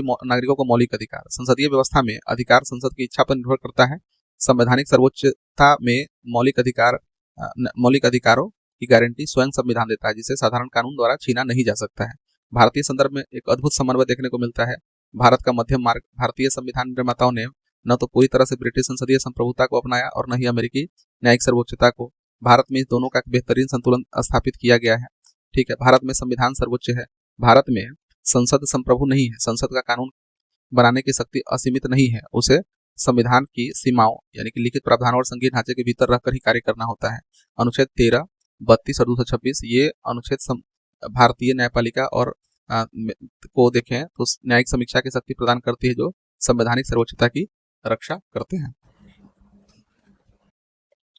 [SPEAKER 1] को मौलिक अधिकार। संसदीय व्यवस्था में अधिकार संसद की इच्छा पर निर्भर करता है। संवैधानिक सर्वोच्चता में मौलिक अधिकारों की गारंटी स्वयं संविधान देता है, जिसे साधारण कानून द्वारा छीना नहीं जा सकता है। भारतीय संदर्भ में एक अद्भुत समन्वय देखने को मिलता है। भारत का मध्यम मार्ग। भारतीय संविधान निर्माताओं ने न तो पूरी तरह से ब्रिटिश संसदीय संप्रभुता को अपनाया और न ही अमेरिकी न्यायिक सर्वोच्चता को। भारत में इस दोनों का बेहतरीन संतुलन स्थापित किया गया है। ठीक है, भारत में संविधान सर्वोच्च है। भारत में संसद संप्रभु नहीं है। संसद का कानून बनाने की शक्ति असीमित नहीं है। उसे संविधान की सीमाओं यानी कि लिखित प्रावधानों और संघीय ढांचे के भीतर रहकर ही कार्य करना होता है। अनुच्छेद 13, 32 और 226 ये अनुच्छेद भारतीय न्यायपालिका और को देखें तो न्यायिक समीक्षा की शक्ति प्रदान करती है, जो संवैधानिक सर्वोच्चता की रक्षा करते हैं।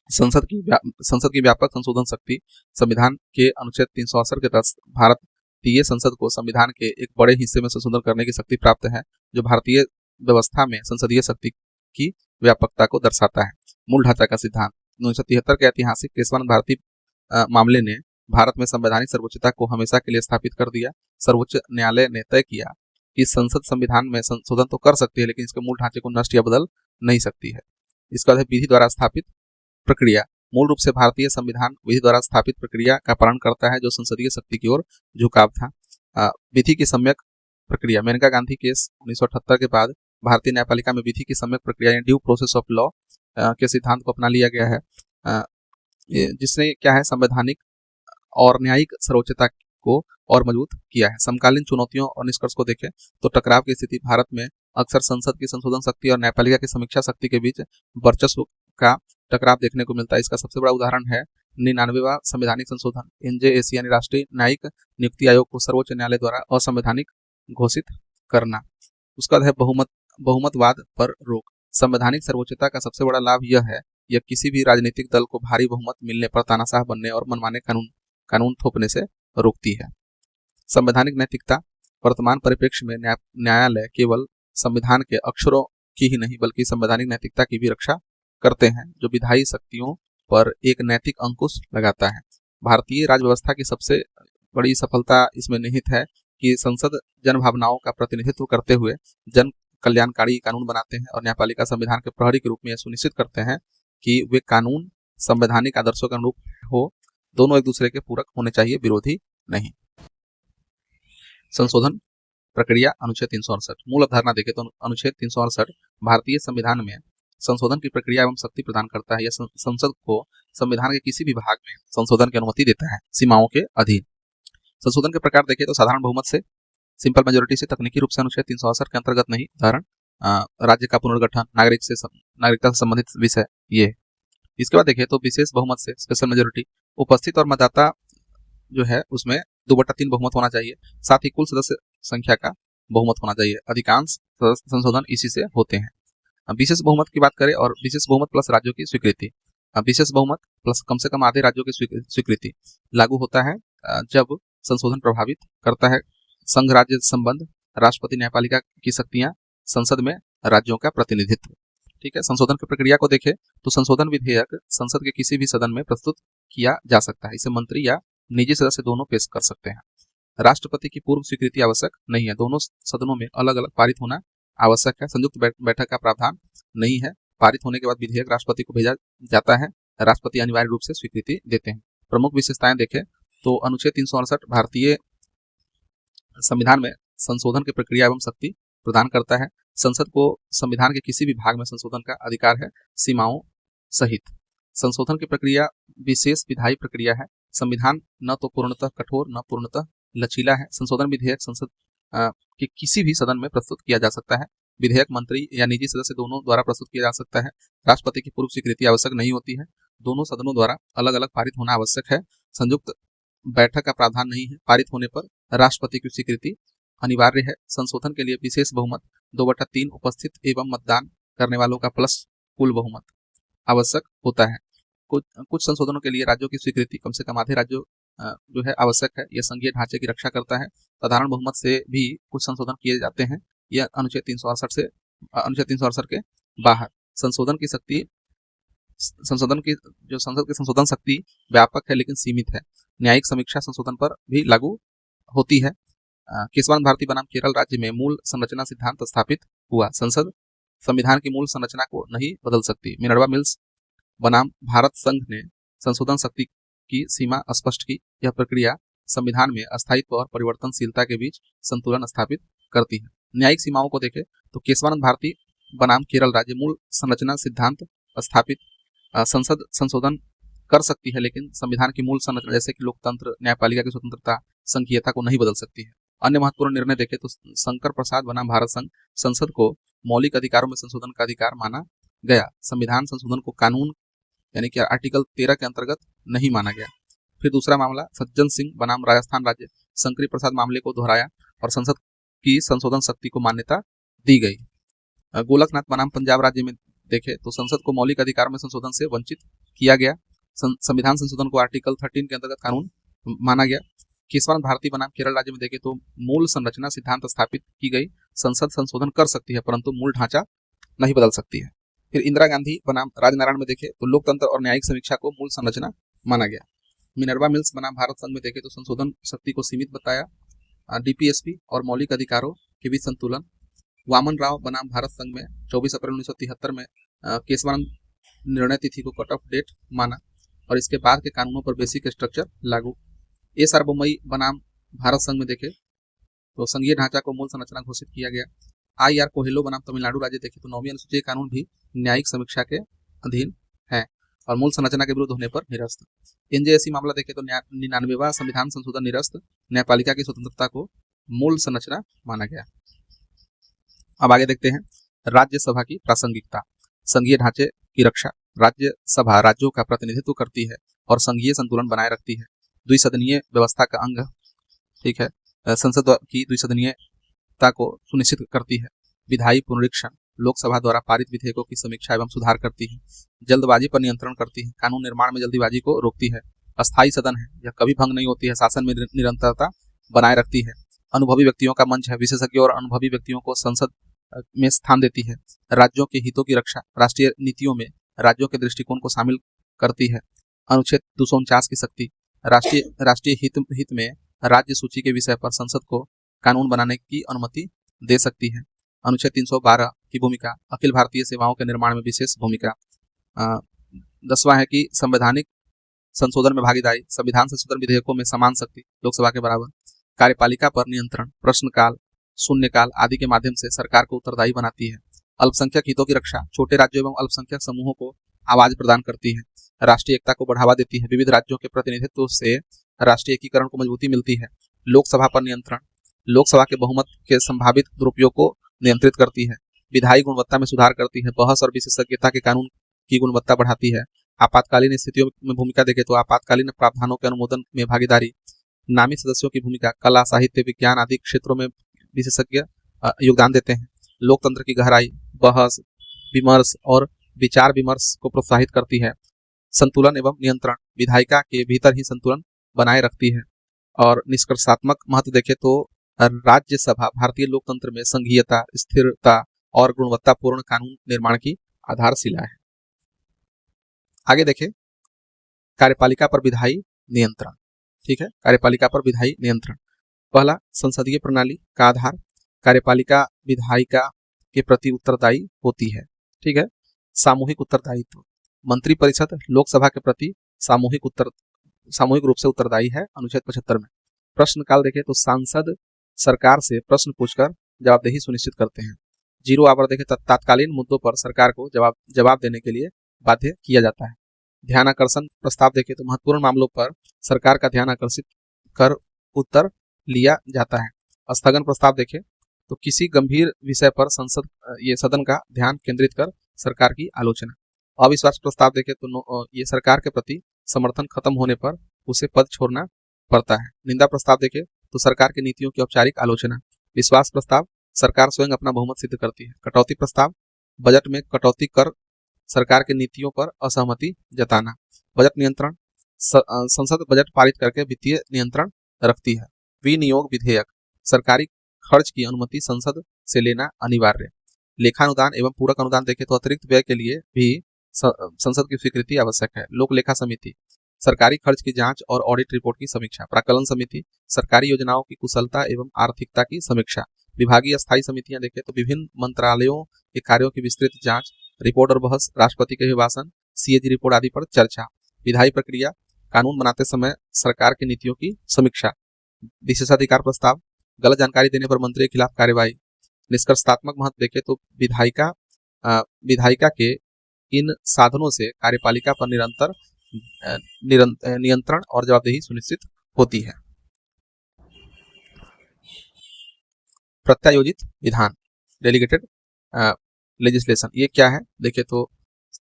[SPEAKER 1] संसद की व्यापक संशोधन शक्ति। संविधान के अनुच्छेद 368 के तहत भारतीय संसद को संविधान के एक बड़े हिस्से में संशोधन करने की शक्ति प्राप्त है, जो भारतीय व्यवस्था में संसदीय शक्ति की व्यापकता को दर्शाता है। मूल ढांचा का सिद्धांत। 1973 के ऐतिहासिक केशवानंद भारती मामले ने भारत में संवैधानिक सर्वोच्चता को हमेशा के लिए स्थापित कर दिया। सर्वोच्च न्यायालय ने तय किया कि संसद संविधान में संशोधन तो कर सकती है, लेकिन इसके मूल ढांचे को नष्ट या बदल नहीं सकती है। इसका विधि द्वारा स्थापित प्रक्रिया। मूल रूप से भारतीय संविधान विधि द्वारा स्थापित प्रक्रिया का पालन करता है, जो संसदीय शक्ति की ओर झुकाव था। विधि की सम्यक प्रक्रिया। मेनका गांधी केस 1978 के बाद भारतीय न्यायपालिका में विधि की सम्यक प्रक्रिया या ड्यू प्रोसेस ऑफ लॉ के सिद्धांत को अपना लिया गया है, जिसने क्या है संवैधानिक और न्यायिक सर्वोच्चता को और मजबूत किया है। समकालीन चुनौतियों और निष्कर्ष को देखें तो टकराव की स्थिति भारत में अक्सर संसद की संशोधन शक्ति और न्यायपालिका की समीक्षा शक्ति के बीच वर्चस्व का टकराव देखने को मिलता है। इसका सबसे बड़ा उदाहरण है 99वां संवैधानिक संशोधन एनजेएसी यानी राष्ट्रीय न्यायिक नियुक्ति आयोग को सर्वोच्च न्यायालय द्वारा असंवैधानिक घोषित करना। उसका है बहुमतवाद पर रोक। संवैधानिक सर्वोच्चता का सबसे बड़ा लाभ यह किसी भी राजनीतिक दल को भारी बहुमत मिलने पर तानाशाह बनने और मनमाने कानून थोपने से रोकती है। संवैधानिक नैतिकता वर्तमान परिप्रेक्ष्य में न्यायालय केवल संविधान के अक्षरों की ही नहीं बल्कि संवैधानिक नैतिकता की भी रक्षा करते हैं, जो विधायी शक्तियों पर एक नैतिक अंकुश लगाता है। भारतीय राज व्यवस्था की सबसे बड़ी सफलता इसमें निहित है कि संसद जन भावनाओं का प्रतिनिधित्व करते हुए जन कल्याणकारी कानून बनाते हैं और न्यायपालिका संविधान के प्रहरी के रूप में यह सुनिश्चित करते हैं कि वे कानून संवैधानिक आदर्शों के अनुरूप हो। दोनों एक दूसरे के पूरक होने चाहिए, विरोधी नहीं। संशोधन प्रक्रिया अनुच्छेद 368 मूल अवधारणा देखें तो अनुच्छेद 368 भारतीय संविधान में संशोधन की प्रक्रिया एवं शक्ति प्रदान करता है। यह संसद को संविधान के किसी भी भाग में संशोधन की अनुमति देता है, सीमाओं के अधीन। संशोधन के प्रकार देखें तो साधारण बहुमत से, सिंपल मेजोरिटी से, तकनीकी रूप से अनुच्छेद 368 के अंतर्गत नहीं। उदाहरण राज्य का पुनर्गठन, नागरिकता से संबंधित विषय ये। इसके बाद देखें तो विशेष बहुमत से, स्पेशल मेजोरिटी, उपस्थित और मतदाता जो है उसमें 2/3 बहुमत होना चाहिए। साथ ही कुल सदस्य संख्या का बहुमत होना चाहिए। अधिकांश संशोधन इसी से होते हैं। विशेष बहुमत की बात करें और विशेष बहुमत प्लस राज्यों की स्वीकृति। विशेष बहुमत प्लस कम से कम आधे राज्यों की स्वीकृति लागू होता है जब संशोधन प्रभावित करता है संघ राज्य संबंध, राष्ट्रपति, न्यायपालिका की शक्तियां, संसद में राज्यों का प्रतिनिधित्व। ठीक है। संशोधन की प्रक्रिया को देखें तो संशोधन विधेयक संसद के किसी भी सदन में प्रस्तुत किया जा सकता है। इसे मंत्री या निजी सदस्य दोनों पेश कर सकते हैं। राष्ट्रपति की पूर्व स्वीकृति आवश्यक नहीं है। दोनों सदनों में अलग अलग पारित होना आवश्यक है। संयुक्त बैठक का प्रावधान नहीं है। पारित होने के बाद विधेयक राष्ट्रपति को भेजा जाता है। राष्ट्रपति अनिवार्य रूप से स्वीकृति देते हैं। प्रमुख विशेषताएं देखें तो अनुच्छेद 368 भारतीय संविधान में संशोधन की प्रक्रिया एवं शक्ति प्रदान करता है। संसद को संविधान के किसी भी भाग में संशोधन का अधिकार है, सीमाओं सहित। संशोधन की प्रक्रिया विशेष विधायी प्रक्रिया है। संविधान न तो पूर्णतः कठोर न पूर्णतः लचीला है। संशोधन विधेयक संसद के किसी भी सदन में प्रस्तुत किया जा सकता है। विधेयक मंत्री या निजी सदस्य दोनों द्वारा प्रस्तुत किया जा सकता है। राष्ट्रपति की पूर्व स्वीकृति आवश्यक नहीं होती है। दोनों सदनों द्वारा अलग अलग पारित होना आवश्यक है। संयुक्त बैठक का प्रावधान नहीं है। पारित होने पर राष्ट्रपति की स्वीकृति अनिवार्य है। संशोधन के लिए विशेष बहुमत 2/3 उपस्थित एवं मतदान करने वालों का प्लस कुल बहुमत आवश्यक होता है। कुछ संशोधनों के लिए राज्यों की स्वीकृति कम से कम आधे राज्यों जो है आवश्यक है। यह संघीय ढांचे की रक्षा करता है। साधारण बहुमत से भी कुछ संशोधन किए जाते हैं। यह अनुच्छेद 368 के बाहर। संशोधन की संसद की संशोधन शक्ति व्यापक है लेकिन सीमित है। न्यायिक समीक्षा संशोधन पर भी लागू होती है। केशवानंद भारती बनाम केरल राज्य में मूल संरचना सिद्धांत स्थापित हुआ। संसद संविधान की मूल संरचना को नहीं बदल सकती। मिनर्वा मिल्स बनाम भारत संघ ने संशोधन शक्ति की सीमा स्पष्ट की। यह प्रक्रिया संविधान में अस्थायित्व और परिवर्तनशीलता के बीच संतुलन स्थापित करती है। न्यायिक सीमाओं को देखें तो केशवानंद भारती बनाम केरल राज्य मूल संरचना सिद्धांत स्थापित। संसद संशोधन कर सकती है लेकिन संविधान की मूल संरचना जैसे कि लोकतंत्र, न्यायपालिका की स्वतंत्रता, संघीयता को नहीं बदल सकती है। अन्य महत्वपूर्ण निर्णय देखें तो शंकर प्रसाद बनाम भारत संघ, संसद को मौलिक अधिकारों में संशोधन का अधिकार माना गया। संविधान संशोधन को कानून यानी कि आर्टिकल 13 के अंतर्गत नहीं माना गया। फिर दूसरा मामला सज्जन सिंह बनाम राजस्थान राज्य, शंकरी प्रसाद मामले को दोहराया और संसद की संशोधन शक्ति को मान्यता दी गई। गोलकनाथ बनाम पंजाब राज्य में देखें तो संसद को मौलिक अधिकार में संशोधन से वंचित किया गया। संविधान संशोधन को आर्टिकल 13 के अंतर्गत कानून माना गया। केशवानंद भारती बनाम केरल राज्य में देखें तो मूल संरचना सिद्धांत स्थापित की गई। संसद संशोधन कर सकती है परंतु मूल ढांचा नहीं बदल सकती है। फिर इंदिरा गांधी बनाम राजनारायण में देखें तो लोकतंत्र और न्यायिक समीक्षा को मूल संरचना माना गया। मिनर्वा मिल्स बनाम भारत संघ में देखें तो संशोधन शक्ति को सीमित बताया। डीपीएसपी और मौलिक अधिकारों के बीच संतुलन। वामन राव बनाम भारत संघ में 24 अप्रैल 1973 में केशवानंद निर्णय तिथि को कट ऑफ डेट माना और इसके बाद के कानूनों पर बेसिक स्ट्रक्चर लागू। ए सार्वभौमई बनाम भारत संघ में देखें तो संघीय ढांचा को मूल संरचना घोषित किया गया। आई आर कोहेलो बनाम तमिलनाडु राज्य देखें तो 9वीं अनुसूची कानून भी न्यायिक समीक्षा के अधीन है। और मूल संरचना के विरुद्ध होने पर निरस्त। एनजेएससी मामला देखें तो 99वां संविधान संशोधन निरस्त, न्यायपालिका की स्वतंत्रता को मूल संरचना माना गया। अब आगे देखते हैं राज्यसभा की प्रासंगिकता। संघीय ढांचे की रक्षा। राज्यसभा राज्यों का प्रतिनिधित्व करती है और संघीय संतुलन बनाए रखती है। द्विसदनीय व्यवस्था का अंग, ठीक है, संसद की द्विसदनीयता को सुनिश्चित करती है। विधायी पुनरीक्षण। लोकसभा द्वारा पारित विधेयकों की समीक्षा एवं सुधार करती है। जल्दबाजी पर नियंत्रण करती है। कानून निर्माण में जल्दीबाजी को रोकती है। अस्थायी सदन है, यह कभी भंग नहीं होती है, शासन में निरंतरता बनाए रखती है। अनुभवी व्यक्तियों का मंच है, विशेषज्ञों और अनुभवी व्यक्तियों को संसद में स्थान देती है। राज्यों के हितों की रक्षा। राष्ट्रीय नीतियों में राज्यों के दृष्टिकोण को शामिल करती है। अनुच्छेद 249 की शक्ति। राष्ट्रीय हित में राज्य सूची के विषय पर संसद को कानून बनाने की अनुमति दे सकती है। अनुच्छेद 312 की भूमिका। अखिल भारतीय सेवाओं के निर्माण में विशेष भूमिका। 10वां है कि संवैधानिक संशोधन में भागीदारी। संविधान संशोधन विधेयकों में समान शक्ति, लोकसभा के बराबर। कार्यपालिका पर नियंत्रण। प्रश्नकाल, शून्यकाल आदि के माध्यम से सरकार को उत्तरदायी बनाती है। अल्पसंख्यक हितों की रक्षा। छोटे राज्यों एवं अल्पसंख्यक समूहों को आवाज प्रदान करती है। राष्ट्रीय एकता को बढ़ावा देती है। विविध राज्यों के प्रतिनिधित्व से राष्ट्रीय एकीकरण को मजबूती मिलती है। लोकसभा पर नियंत्रण। लोकसभा के बहुमत के संभावित दुरुपयोग को नियंत्रित करती है। विधायी गुणवत्ता में सुधार करती है। बहस और विशेषज्ञता के कानून की गुणवत्ता बढ़ाती है। आपातकालीन स्थितियों में भूमिका देखें तो आपातकालीन प्रावधानों के अनुमोदन में भागीदारी। नामित सदस्यों की भूमिका। कला, साहित्य, विज्ञान आदि क्षेत्रों में विशेषज्ञ योगदान देते हैं। लोकतंत्र की गहराई। बहस, विमर्श और विचार विमर्श को प्रोत्साहित करती है। संतुलन एवं नियंत्रण। विधायिका के भीतर ही संतुलन बनाए रखती है। और निष्कर्षात्मक महत्व देखें तो राज्यसभा भारतीय लोकतंत्र में संघीयता, स्थिरता और गुणवत्तापूर्ण कानून निर्माण की आधारशिला है। आगे देखें कार्यपालिका पर विधायी नियंत्रण। ठीक है, कार्यपालिका पर विधायी नियंत्रण। पहला, संसदीय प्रणाली का आधार। कार्यपालिका विधायिका के प्रति उत्तरदायी होती है। ठीक है, सामूहिक उत्तरदायित्व। मंत्रिपरिषद लोकसभा के प्रति सामूहिक रूप से उत्तरदायी है, अनुच्छेद 75 में। प्रश्नकाल देखें तो सांसद सरकार से प्रश्न पूछकर जवाबदेही सुनिश्चित करते हैं। 0 आवर देखें तो तत्कालीन मुद्दों पर सरकार को जवाब देने के लिए बाध्य किया जाता है। ध्यान आकर्षण प्रस्ताव देखें तो महत्वपूर्ण मामलों पर सरकार का ध्यान आकर्षित कर उत्तर लिया जाता है। स्थगन प्रस्ताव देखें तो किसी गंभीर विषय पर सदन का ध्यान केंद्रित कर सरकार की आलोचना। अविश्वास प्रस्ताव देखें तो ये सरकार के प्रति समर्थन खत्म होने पर उसे पद छोड़ना पड़ता है। निंदा प्रस्ताव देखें तो सरकार की नीतियों की औपचारिक आलोचना। विश्वास प्रस्ताव सरकार स्वयं अपना बहुमत सिद्ध करती है। कटौती प्रस्ताव बजट में कटौती कर सरकार की नीतियों पर असहमति जताना। बजट नियंत्रण संसद बजट पारित करके वित्तीय नियंत्रण रखती है। विनियोग विधेयक सरकारी खर्च की अनुमति संसद से लेना अनिवार्य। लेखानुदान एवं पूरक अनुदान देखें तो अतिरिक्त व्यय के लिए भी संसद की स्वीकृति आवश्यक है। लोक लेखा समिति सरकारी खर्च की जांच और ऑडिट रिपोर्ट की समीक्षा। प्राक्कलन समिति सरकारी योजनाओं की कुशलता एवं आर्थिकता की समीक्षा। विभागीय स्थायी समितियां देखें तो विभिन्न मंत्रालयों के कार्यों की विस्तृत जांच, रिपोर्ट और बहस, राष्ट्रपति के अभिभाषण, सीएजी रिपोर्ट आदि पर चर्चा। विधायी प्रक्रिया कानून बनाते समय सरकार की नीतियों की समीक्षा। विशेषाधिकार प्रस्ताव गलत जानकारी देने पर मंत्री के खिलाफ कार्यवाही। निष्कर्षात्मक महत्व देखें तो विधायिका के इन साधनों से कार्यपालिका पर नियंत्रण और जवाबदेही सुनिश्चित होती है। प्रत्यायोजित विधान डेलीगेटेड लेजिस्लेशन, ये क्या है देखें तो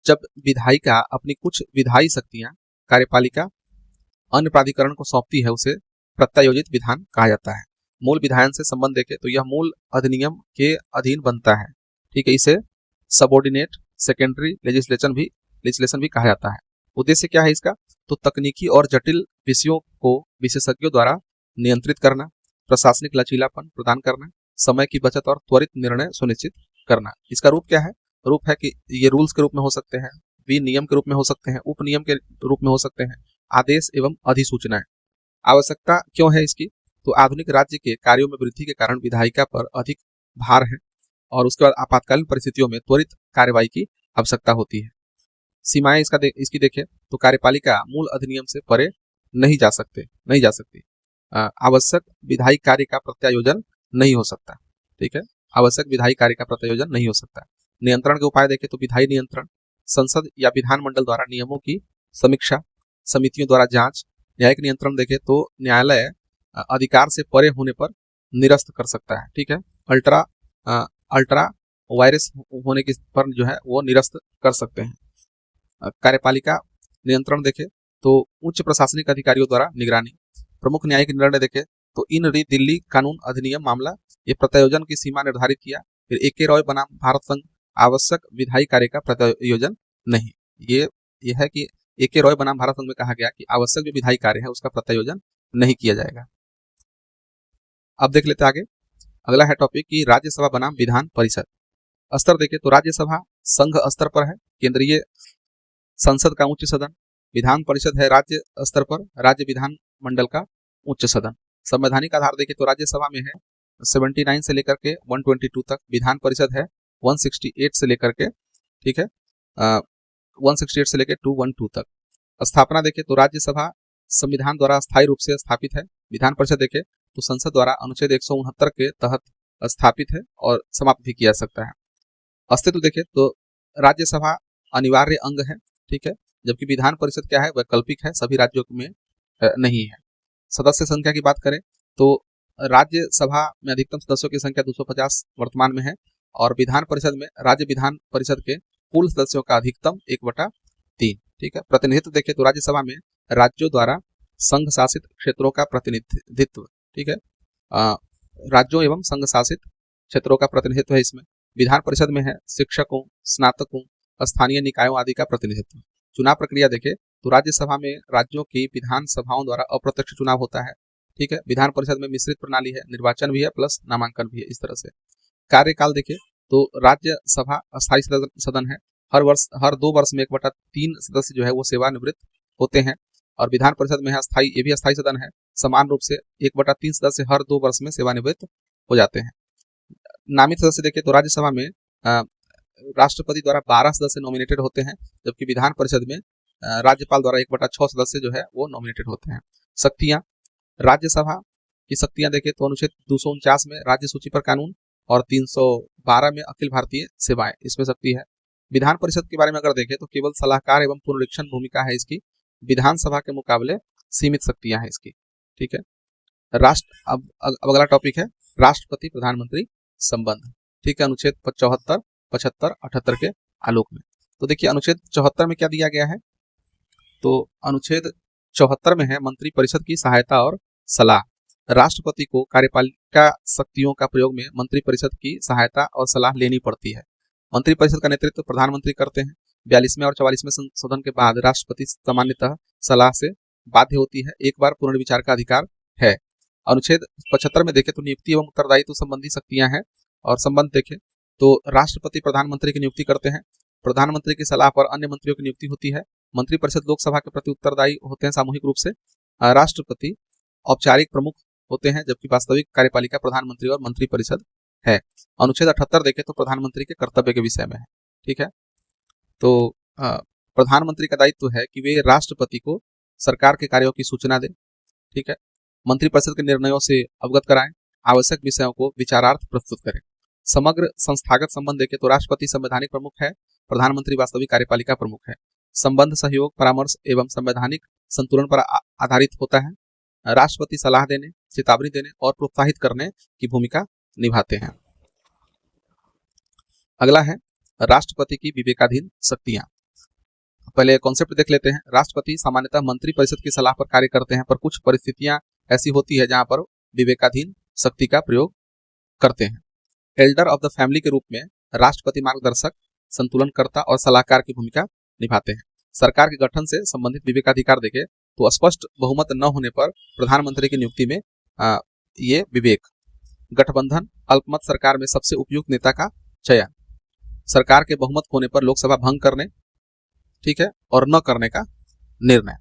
[SPEAKER 1] जब विधायिका अपनी कुछ विधायी शक्तियां कार्यपालिका अन्य प्राधिकरण को सौंपती है उसे प्रत्यायोजित विधान कहा जाता है। मूल विधायन से संबंध देखें तो यह मूल अधिनियम के अधीन बनता है। ठीक है, इसे सबऑर्डिनेट सेकेंडरी लेजिस्लेशन भी कहा जाता है। उद्देश्य क्या है इसका, तो तकनीकी और जटिल विषयों को विशेषज्ञों द्वारा नियंत्रित करना, प्रशासनिक लचीलापन प्रदान करना, समय की बचत और त्वरित निर्णय सुनिश्चित करना। इसका रूप क्या है, रूप है कि ये रूल्स के रूप में हो सकते हैं, विनियम के रूप में हो सकते हैं, उपनियम के रूप में हो सकते हैं, आदेश एवं अधिसूचनाएं। आवश्यकता क्यों है इसकी, तो आधुनिक राज्य के कार्यों में वृद्धि के कारण विधायिका पर अधिक भार है और उसके बाद आपातकालीन परिस्थितियों में त्वरित कार्रवाई की आवश्यकता होती है। सीमाएं इसकी देखें तो कार्यपालिका मूल अधिनियम से परे नहीं जा सकती। आवश्यक विधायी कार्य का प्रत्यायोजन नहीं हो सकता। ठीक है, आवश्यक विधायी कार्य का प्रत्यायोजन नहीं हो सकता। नियंत्रण के उपाय देखें तो विधायी नियंत्रण संसद या विधानमंडल द्वारा नियमों की समीक्षा, समितियों द्वारा जांच, न्यायिक नियंत्रण देखे तो न्यायालय अधिकार से परे होने पर निरस्त कर सकता है। ठीक है, अल्ट्रा अल्ट्रा वायरस होने के पर जो है वो निरस्त कर सकते हैं। कार्यपालिका नियंत्रण देखे तो उच्च प्रशासनिक अधिकारियों द्वारा निगरानी। प्रमुख न्यायिक निर्णय देखे तो इन दिल्ली कानून अधिनियम मामला, ये प्रत्यायोजन की सीमा निर्धारित किया। फिर AK रॉय बनाम भारत संघ, आवश्यक विधायी कार्य का प्रत्यायोजन नहीं। ये है कि AK रॉय बनाम भारत संघ में कहा गया कि आवश्यक जो विधायी कार्य है उसका प्रत्यायोजन नहीं किया जाएगा। अब देख लेते आगे, अगला है टॉपिक कि राज्यसभा बनाम विधान परिषद। स्तर देखे तो राज्यसभा संघ स्तर पर है, केंद्रीय संसद का उच्च सदन। विधान परिषद है राज्य स्तर पर, राज्य विधान मंडल का उच्च सदन। संवैधानिक आधार देखे तो राज्यसभा में है 79 से लेकर के 122 तक, विधान परिषद है 168 से लेकर के, ठीक है, 168 से लेकर 212 तक। स्थापना देखे तो राज्यसभा संविधान द्वारा स्थायी रूप से स्थापित है। विधान परिषद देखे तो संसद द्वारा अनुच्छेद 169 के तहत स्थापित है और समाप्त भी किया जा सकता है। अस्तित्व देखे तो राज्यसभा अनिवार्य अंग है, ठीक है, जबकि विधान परिषद क्या है, वैकल्पिक है, सभी राज्यों में नहीं है। सदस्य संख्या की बात करें तो राज्यसभा में अधिकतम सदस्यों की संख्या 250 वर्तमान में है और विधान परिषद में राज्य विधान परिषद के कुल सदस्यों का अधिकतम 1/3, ठीक है। प्रतिनिधित्व देखें तो राज्यसभा में राज्यों द्वारा संघ शासित क्षेत्रों का प्रतिनिधित्व, ठीक है, राज्यों एवं संघ शासित क्षेत्रों का प्रतिनिधित्व है इसमें। विधान परिषद में है शिक्षकों, स्नातकों, स्थानीय निकायों आदि का प्रतिनिधित्व। चुनाव प्रक्रिया देखें तो राज्यसभा में राज्यों की विधानसभाओं द्वारा अप्रत्यक्ष चुनाव होता है, ठीक है। विधान परिषद में मिश्रित प्रणाली है, निर्वाचन भी है प्लस नामांकन भी है, इस तरह से। कार्यकाल देखें तो राज्यसभा अस्थायी सदन है, हर 2 वर्ष में 1/3 सदस्य जो है वो सेवानिवृत्त होते हैं और विधान परिषद में है अस्थायी, ये भी अस्थायी सदन है, समान रूप से 1/3 सदस्य हर 2 वर्ष में सेवानिवृत्त हो जाते हैं। नामित सदस्य देखें तो राज्यसभा में राष्ट्रपति द्वारा 12 सदस्य नॉमिनेटेड होते हैं, जबकि विधान परिषद में राज्यपाल द्वारा 1/6 सदस्य जो है वो नॉमिनेटेड होते हैं। शक्तियां, राज्यसभा की शक्तियां देखें तो अनुच्छेद 249 में राज्य सूची पर कानून और 312 में अखिल भारतीय सेवाएं, इसमें शक्ति है। विधान परिषद के बारे में अगर देखें तो केवल सलाहकार एवं पुनरीक्षण भूमिका है इसकी, विधानसभा के मुकाबले सीमित शक्तियां हैं इसकी, ठीक है। अब अगला टॉपिक है राष्ट्रपति प्रधानमंत्री संबंध, ठीक है, अनुच्छेद 74, 75, 78 के आलोक में। तो देखिए अनुच्छेद 74 में क्या दिया गया है, तो अनुच्छेद 74 में है मंत्री परिषद की सहायता और सलाह। राष्ट्रपति को कार्यपालिका शक्तियों का प्रयोग में मंत्री परिषद की सहायता और सलाह लेनी पड़ती है। मंत्री परिषद का नेतृत्व प्रधानमंत्री करते हैं। 42वें और 44वें संशोधन के बाद राष्ट्रपति सामान्यतः सलाह से बाध्य होती है, एक बार पुनर्विचार का अधिकार है। अनुच्छेद 75 में देखें तो नियुक्ति एवं उत्तरदायित्व संबंधी शक्तियां हैं और संबंध देखें तो राष्ट्रपति प्रधानमंत्री की नियुक्ति करते हैं, प्रधानमंत्री की सलाह पर अन्य मंत्रियों की नियुक्ति होती है। मंत्री परिषद लोकसभा के प्रति उत्तरदायी होते हैं सामूहिक रूप से। राष्ट्रपति औपचारिक प्रमुख होते हैं, जबकि वास्तविक कार्यपालिका प्रधानमंत्री और मंत्री परिषद है। अनुच्छेद 78 देखें तो प्रधानमंत्री के कर्तव्य के विषय में है, ठीक है। तो प्रधानमंत्री का दायित्व है कि वे राष्ट्रपति को सरकार के कार्यों की सूचना दें, ठीक है, मंत्रिपरिषद के निर्णयों से अवगत कराएं, आवश्यक विषयों को विचारार्थ प्रस्तुत करें। समग्र संस्थागत संबंध देखें तो राष्ट्रपति संवैधानिक प्रमुख है, प्रधानमंत्री वास्तविक कार्यपालिका प्रमुख है। संबंध सहयोग, परामर्श एवं संवैधानिक संतुलन पर आधारित होता है। राष्ट्रपति सलाह देने, चेतावनी देने और प्रोत्साहित करने की भूमिका निभाते हैं। अगला है राष्ट्रपति की विवेकाधीन शक्तियां। पहले कॉन्सेप्ट देख लेते हैं। राष्ट्रपति सामान्यतः मंत्री परिषद की सलाह पर कार्य करते हैं, पर कुछ परिस्थितियां ऐसी होती है जहां पर विवेकाधीन शक्ति का प्रयोग करते हैं। एल्डर ऑफ द फैमिली के रूप में राष्ट्रपति मार्गदर्शक, संतुलनकर्ता और सलाहकार की भूमिका निभाते हैं। सरकार के गठन से संबंधित विवेकाधिकार देखें तो स्पष्ट बहुमत न होने पर प्रधानमंत्री की नियुक्ति में ये विवेक। गठबंधन, अल्पमत सरकार में सबसे उपयुक्त नेता का चयन। सरकार के बहुमत होने पर लोकसभा भंग करने, ठीक है, और न करने का निर्णय।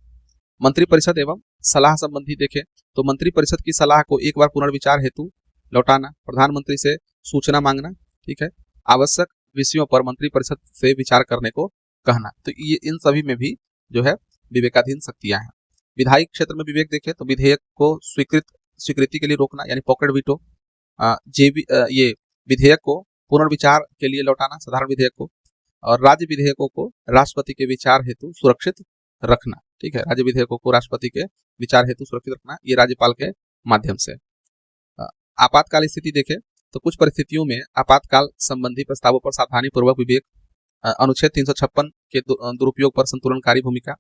[SPEAKER 1] मंत्रिपरिषद एवं सलाह संबंधी देखें तो मंत्रिपरिषद की सलाह को एक बार पुनर्विचार हेतु लौटाना, प्रधानमंत्री से सूचना मांगना, ठीक है, आवश्यक विषयों पर मंत्रिपरिषद से विचार करने को कहना। तो ये इन सभी में भी जो है विवेकाधीन शक्तियां हैं। विधायी क्षेत्र में विवेक देखें तो विधेयक को स्वीकृति के लिए रोकना यानी पॉकेट वीटो, ये विधेयक को पुनर्विचार के लिए लौटाना, साधारण विधेयक को। और राज्य विधेयकों को राष्ट्रपति के विचार हेतु सुरक्षित रखना। ठीक है, राज्य विधेयकों को राष्ट्रपति के विचार हेतु सुरक्षित रखना, ये राज्यपाल के माध्यम से। आपातकाल स्थिति देखें तो कुछ परिस्थितियों में आपातकाल संबंधी प्रस्तावों पर सावधानी पूर्वक विवेक, अनुच्छेद 356 के दुरुपयोग पर संतुलनकारी भूमिका।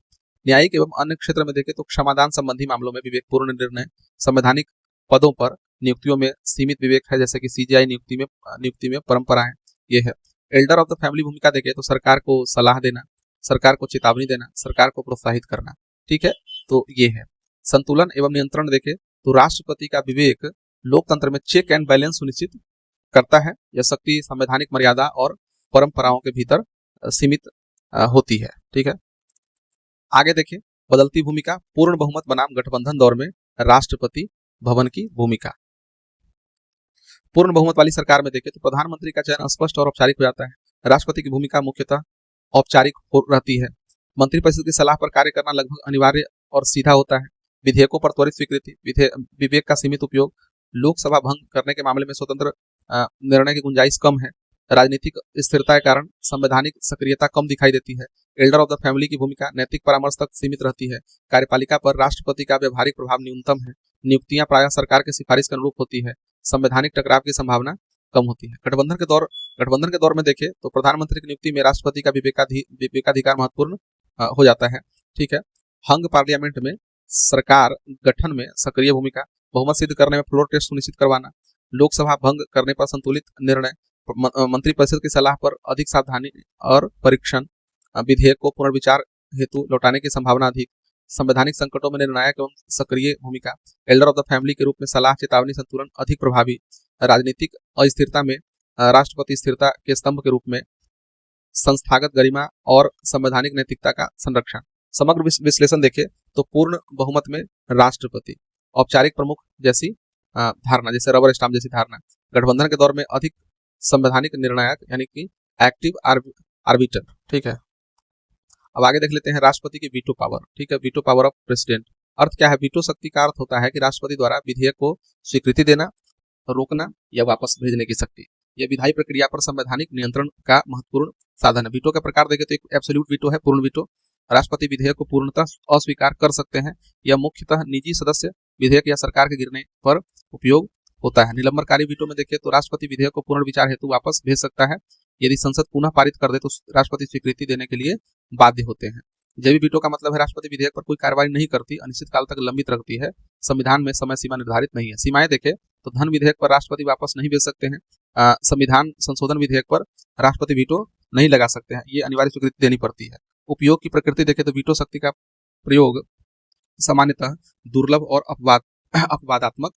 [SPEAKER 1] न्यायिक एवं अन्य क्षेत्र में देखें तो क्षमादान संबंधी मामलों में विवेकपूर्ण निर्णय, संवैधानिक पदों पर नियुक्तियों में सीमित विवेक है, जैसे कि सीजीआई नियुक्ति में परंपरा है, ये है। एल्डर ऑफ द फैमिली भूमिका देखें तो सरकार को सलाह देना, सरकार को चेतावनी देना, सरकार को प्रोत्साहित करना। ठीक है, तो ये है। संतुलन एवं नियंत्रण देखें तो राष्ट्रपति का विवेक लोकतंत्र में चेक एंड बैलेंस सुनिश्चित करता है। यह शक्ति संवैधानिक मर्यादा और परंपराओं के भीतर सीमित होती है। ठीक है, आगे देखें बदलती भूमिका, पूर्ण बहुमत बनाम गठबंधन दौर में राष्ट्रपति भवन की भूमिका। पूर्ण बहुमत वाली सरकार में देखें तो प्रधानमंत्री का चयन स्पष्ट और औपचारिक हो जाता है। राष्ट्रपति की भूमिका मुख्यतः औपचारिक रहती है। मंत्रिपरिषद की सलाह पर कार्य करना लगभग अनिवार्य और सीधा होता है। विधेयकों पर त्वरित स्वीकृति, विवेक का सीमित उपयोग, लोकसभा भंग करने के मामले में स्वतंत्र निर्णय की गुंजाइश कम है। राजनीतिक स्थिरता के कारण संवैधानिक सक्रियता कम दिखाई देती है। एल्डर ऑफ द फैमिली की भूमिका नैतिक परामर्श तक सीमित रहती है। कार्यपालिका पर राष्ट्रपति का व्यवहारिक प्रभाव न्यूनतम है। नियुक्तियां प्रायः सरकार के सिफारिश के अनुरूप होती है। संवैधानिक टकराव की संभावना कम होती है। गठबंधन के दौर में देखें तो प्रधानमंत्री की नियुक्ति में राष्ट्रपति का विवेकाधिकार महत्वपूर्ण हो जाता है। ठीक है, हंग पार्लियामेंट में सरकार गठन में सक्रिय भूमिका, बहुमत सिद्ध करने में फ्लोर टेस्ट सुनिश्चित करवाना, लोकसभा भंग करने पर संतुलित निर्णय, मंत्रिपरिषद की सलाह पर अधिक सावधानी और परीक्षण, विधेयक को पुनर्विचार हेतु लौटाने की संभावना अधिक, संवैधानिक संकटों में निर्णायक एवं सक्रिय भूमिका, एल्डर ऑफ द फैमिली के रूप में सलाह, चेतावनी, संतुलन अधिक प्रभावी, राजनीतिक अस्थिरता में राष्ट्रपति स्थिरता के स्तंभ के रूप में, संस्थागत गरिमा और संवैधानिक नैतिकता का संरक्षण। समग्र विश्लेषण देखें तो पूर्ण बहुमत में राष्ट्रपति, औपचारिक प्रमुख जैसी धारणा, जैसे रबर स्टाम्प जैसी धारणा, गठबंधन के दौर में अधिक संवैधानिक निर्णायक यानी कि एक्टिव आर्बिटर। ठीक है, अब आगे देख लेते हैं राष्ट्रपति की वीटो पावर। ठीक है, वीटो पावर ऑफ प्रेसिडेंट। अर्थ क्या है? वीटो शक्ति का अर्थ होता है कि राष्ट्रपति द्वारा विधेयक को स्वीकृति देना, रोकना या वापस भेजने की शक्ति। यह विधायी प्रक्रिया पर संवैधानिक नियंत्रण का महत्वपूर्ण साधन है। वीटो का प्रकार देखें तो एक एब्सोल्यूट वीटो है, पूर्ण वीटो। राष्ट्रपति विधेयक को पूर्णतः अस्वीकार कर सकते हैं। यह मुख्यतः निजी सदस्य विधेयक या सरकार के गिरने पर उपयोग होता है। निलंबनकारी वीटो में देखें तो राष्ट्रपति विधेयक को पुनर्विचार हेतु वापस भेज सकता है। यदि संसद पुनः पारित कर दे तो राष्ट्रपति स्वीकृति देने के लिए बाध्य होते हैं। जैवी वीटो का मतलब है राष्ट्रपति विधेयक पर कोई कार्रवाई नहीं करती, अनिश्चित काल तक लंबित रखती है। संविधान में समय सीमा निर्धारित नहीं है। सीमाएं देखें तो धन विधेयक पर राष्ट्रपति वापस नहीं भेज सकते हैं। संविधान संशोधन विधेयक पर राष्ट्रपति वीटो नहीं लगा सकते हैं, ये अनिवार्य स्वीकृति देनी पड़ती है। उपयोग की प्रकृति देखें तो वीटो शक्ति का प्रयोग सामान्यतः दुर्लभ और अपवादात्मक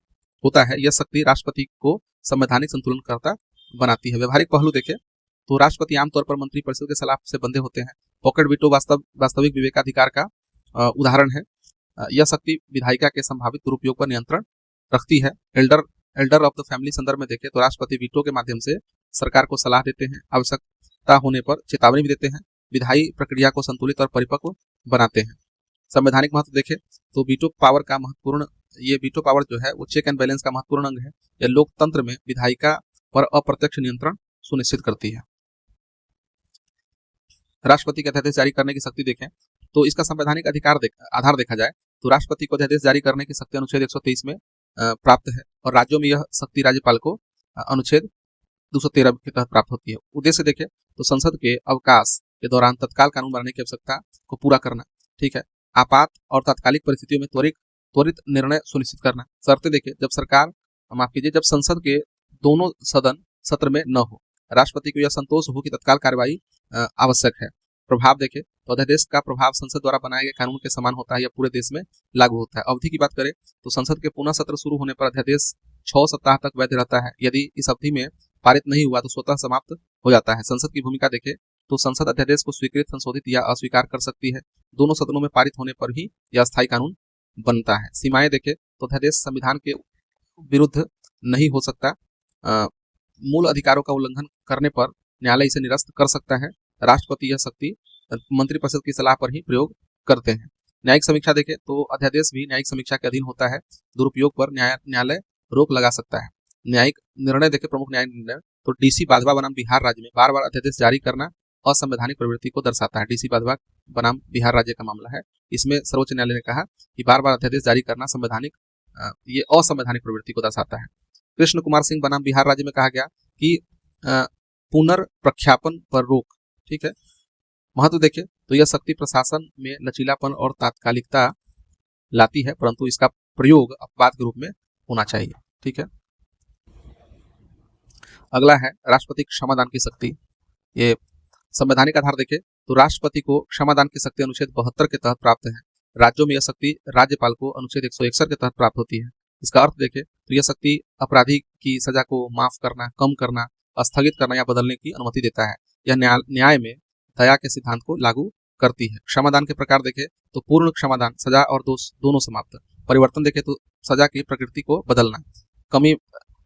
[SPEAKER 1] होता है। यह शक्ति राष्ट्रपति को संवैधानिक संतुलनकर्ता बनाती है। व्यवहारिक पहलू देखें तो राष्ट्रपति आमतौर पर मंत्रिपरिषद के सलाह से बंधे होते हैं। पॉकेट वीटो वास्तविक विवेकाधिकार का उदाहरण है। यह शक्ति विधायिका के संभावित दुरुपयोग पर नियंत्रण रखती है। एल्डर ऑफ द फैमिली संदर्भ में देखें तो राष्ट्रपति वीटो के माध्यम से सरकार को सलाह देते हैं, आवश्यकता होने पर चेतावनी भी देते हैं, विधायी प्रक्रिया को संतुलित और परिपक्व बनाते हैं। संवैधानिक महत्व देखें तो वीटो पावर का महत्वपूर्ण, ये वीटो पावर जो है वो चेक एंड बैलेंस का महत्वपूर्ण अंग है। यह लोकतंत्र में विधायिका पर अप्रत्यक्ष नियंत्रण सुनिश्चित करती है। राष्ट्रपति के अध्यादेश जारी करने की शक्ति देखें तो इसका संवैधानिक आधार देखा जाए तो राष्ट्रपति को अध्यादेश जारी करने की शक्ति अनुच्छेद 123 में प्राप्त है और राज्यों में यह शक्ति राज्यपाल को अनुच्छेद 213 के तहत प्राप्त होती है। उद्देश्य देखें तो संसद के अवकाश के दौरान तत्काल कानून बनाने की आवश्यकता को पूरा करना। ठीक है, आपात और तात्कालिक परिस्थितियों में त्वरित निर्णय सुनिश्चित करना। शर्तें देखें जब संसद के दोनों सदन सत्र में न हो, राष्ट्रपति को यह संतोष हो कि तत्काल कार्रवाई आवश्यक है। प्रभाव देखें तो अध्यादेश का प्रभाव संसद द्वारा बनाए गए कानून के समान होता है या पूरे देश में लागू होता है। अवधि की बात करें तो संसद के पुनः सत्र शुरू होने पर अध्यादेश 6 सप्ताह तक वैध रहता है। यदि इस अवधि में पारित नहीं हुआ तो स्वतः समाप्त हो जाता है। संसद की भूमिका देखें तो संसद अध्यादेश को स्वीकृत, संशोधित या अस्वीकार कर सकती है। दोनों सदनों में पारित होने पर ही यह अस्थायी कानून बनता है। सीमाएं देखें तो अध्यादेश संविधान के विरुद्ध नहीं हो सकता। मूल अधिकारों का उल्लंघन करने पर न्यायालय इसे निरस्त कर सकता है। राष्ट्रपति यह शक्ति मंत्रिपरिषद की सलाह पर ही प्रयोग करते हैं। न्यायिक समीक्षा देखें तो अध्यादेश भी न्यायिक समीक्षा के अधीन होता है। दुरुपयोग पर न्यायालय रोक लगा सकता है। न्यायिक निर्णय देखें, प्रमुख न्यायिक निर्णय तो डीसी बाधवा बनाम बिहार राज्य में बार बार अध्यादेश जारी करना असंवैधानिक प्रवृत्ति को दर्शाता है। डीसी बाधवा बनाम बिहार राज्य का मामला है। इसमें सर्वोच्च न्यायालय ने कहा कि बार बार अध्यादेश जारी करना ये असंवैधानिक प्रवृत्ति को दर्शाता है। कृष्ण कुमार सिंह बनाम बिहार राज्य में कहा गया कि पुनर्प्रख्यापन पर रोक, ठीक है। महत्व देखें तो यह शक्ति प्रशासन में लचीलापन और तात्कालिकता लाती है, परंतु इसका प्रयोग अपवाद के रूप में होना चाहिए, ठीक है। अगला है राष्ट्रपति क्षमादान की शक्ति। ये संवैधानिक आधार देखें तो राष्ट्रपति को क्षमादान की शक्ति अनुच्छेद 72 के तहत प्राप्त है। राज्यों में यह शक्ति राज्यपाल को अनुच्छेद 161 के तहत प्राप्त होती है। इसका अर्थ देखें तो यह शक्ति अपराधी की सजा को माफ करना, कम करना, स्थगित करना या बदलने की अनुमति देता है। यह न्याय में दया के सिद्धांत को लागू करती है। क्षमादान के प्रकार देखें तो पूर्ण क्षमादान, सजा और दोष दोनों समाप्त। परिवर्तन देखें तो सजा की प्रकृति को बदलना। कमी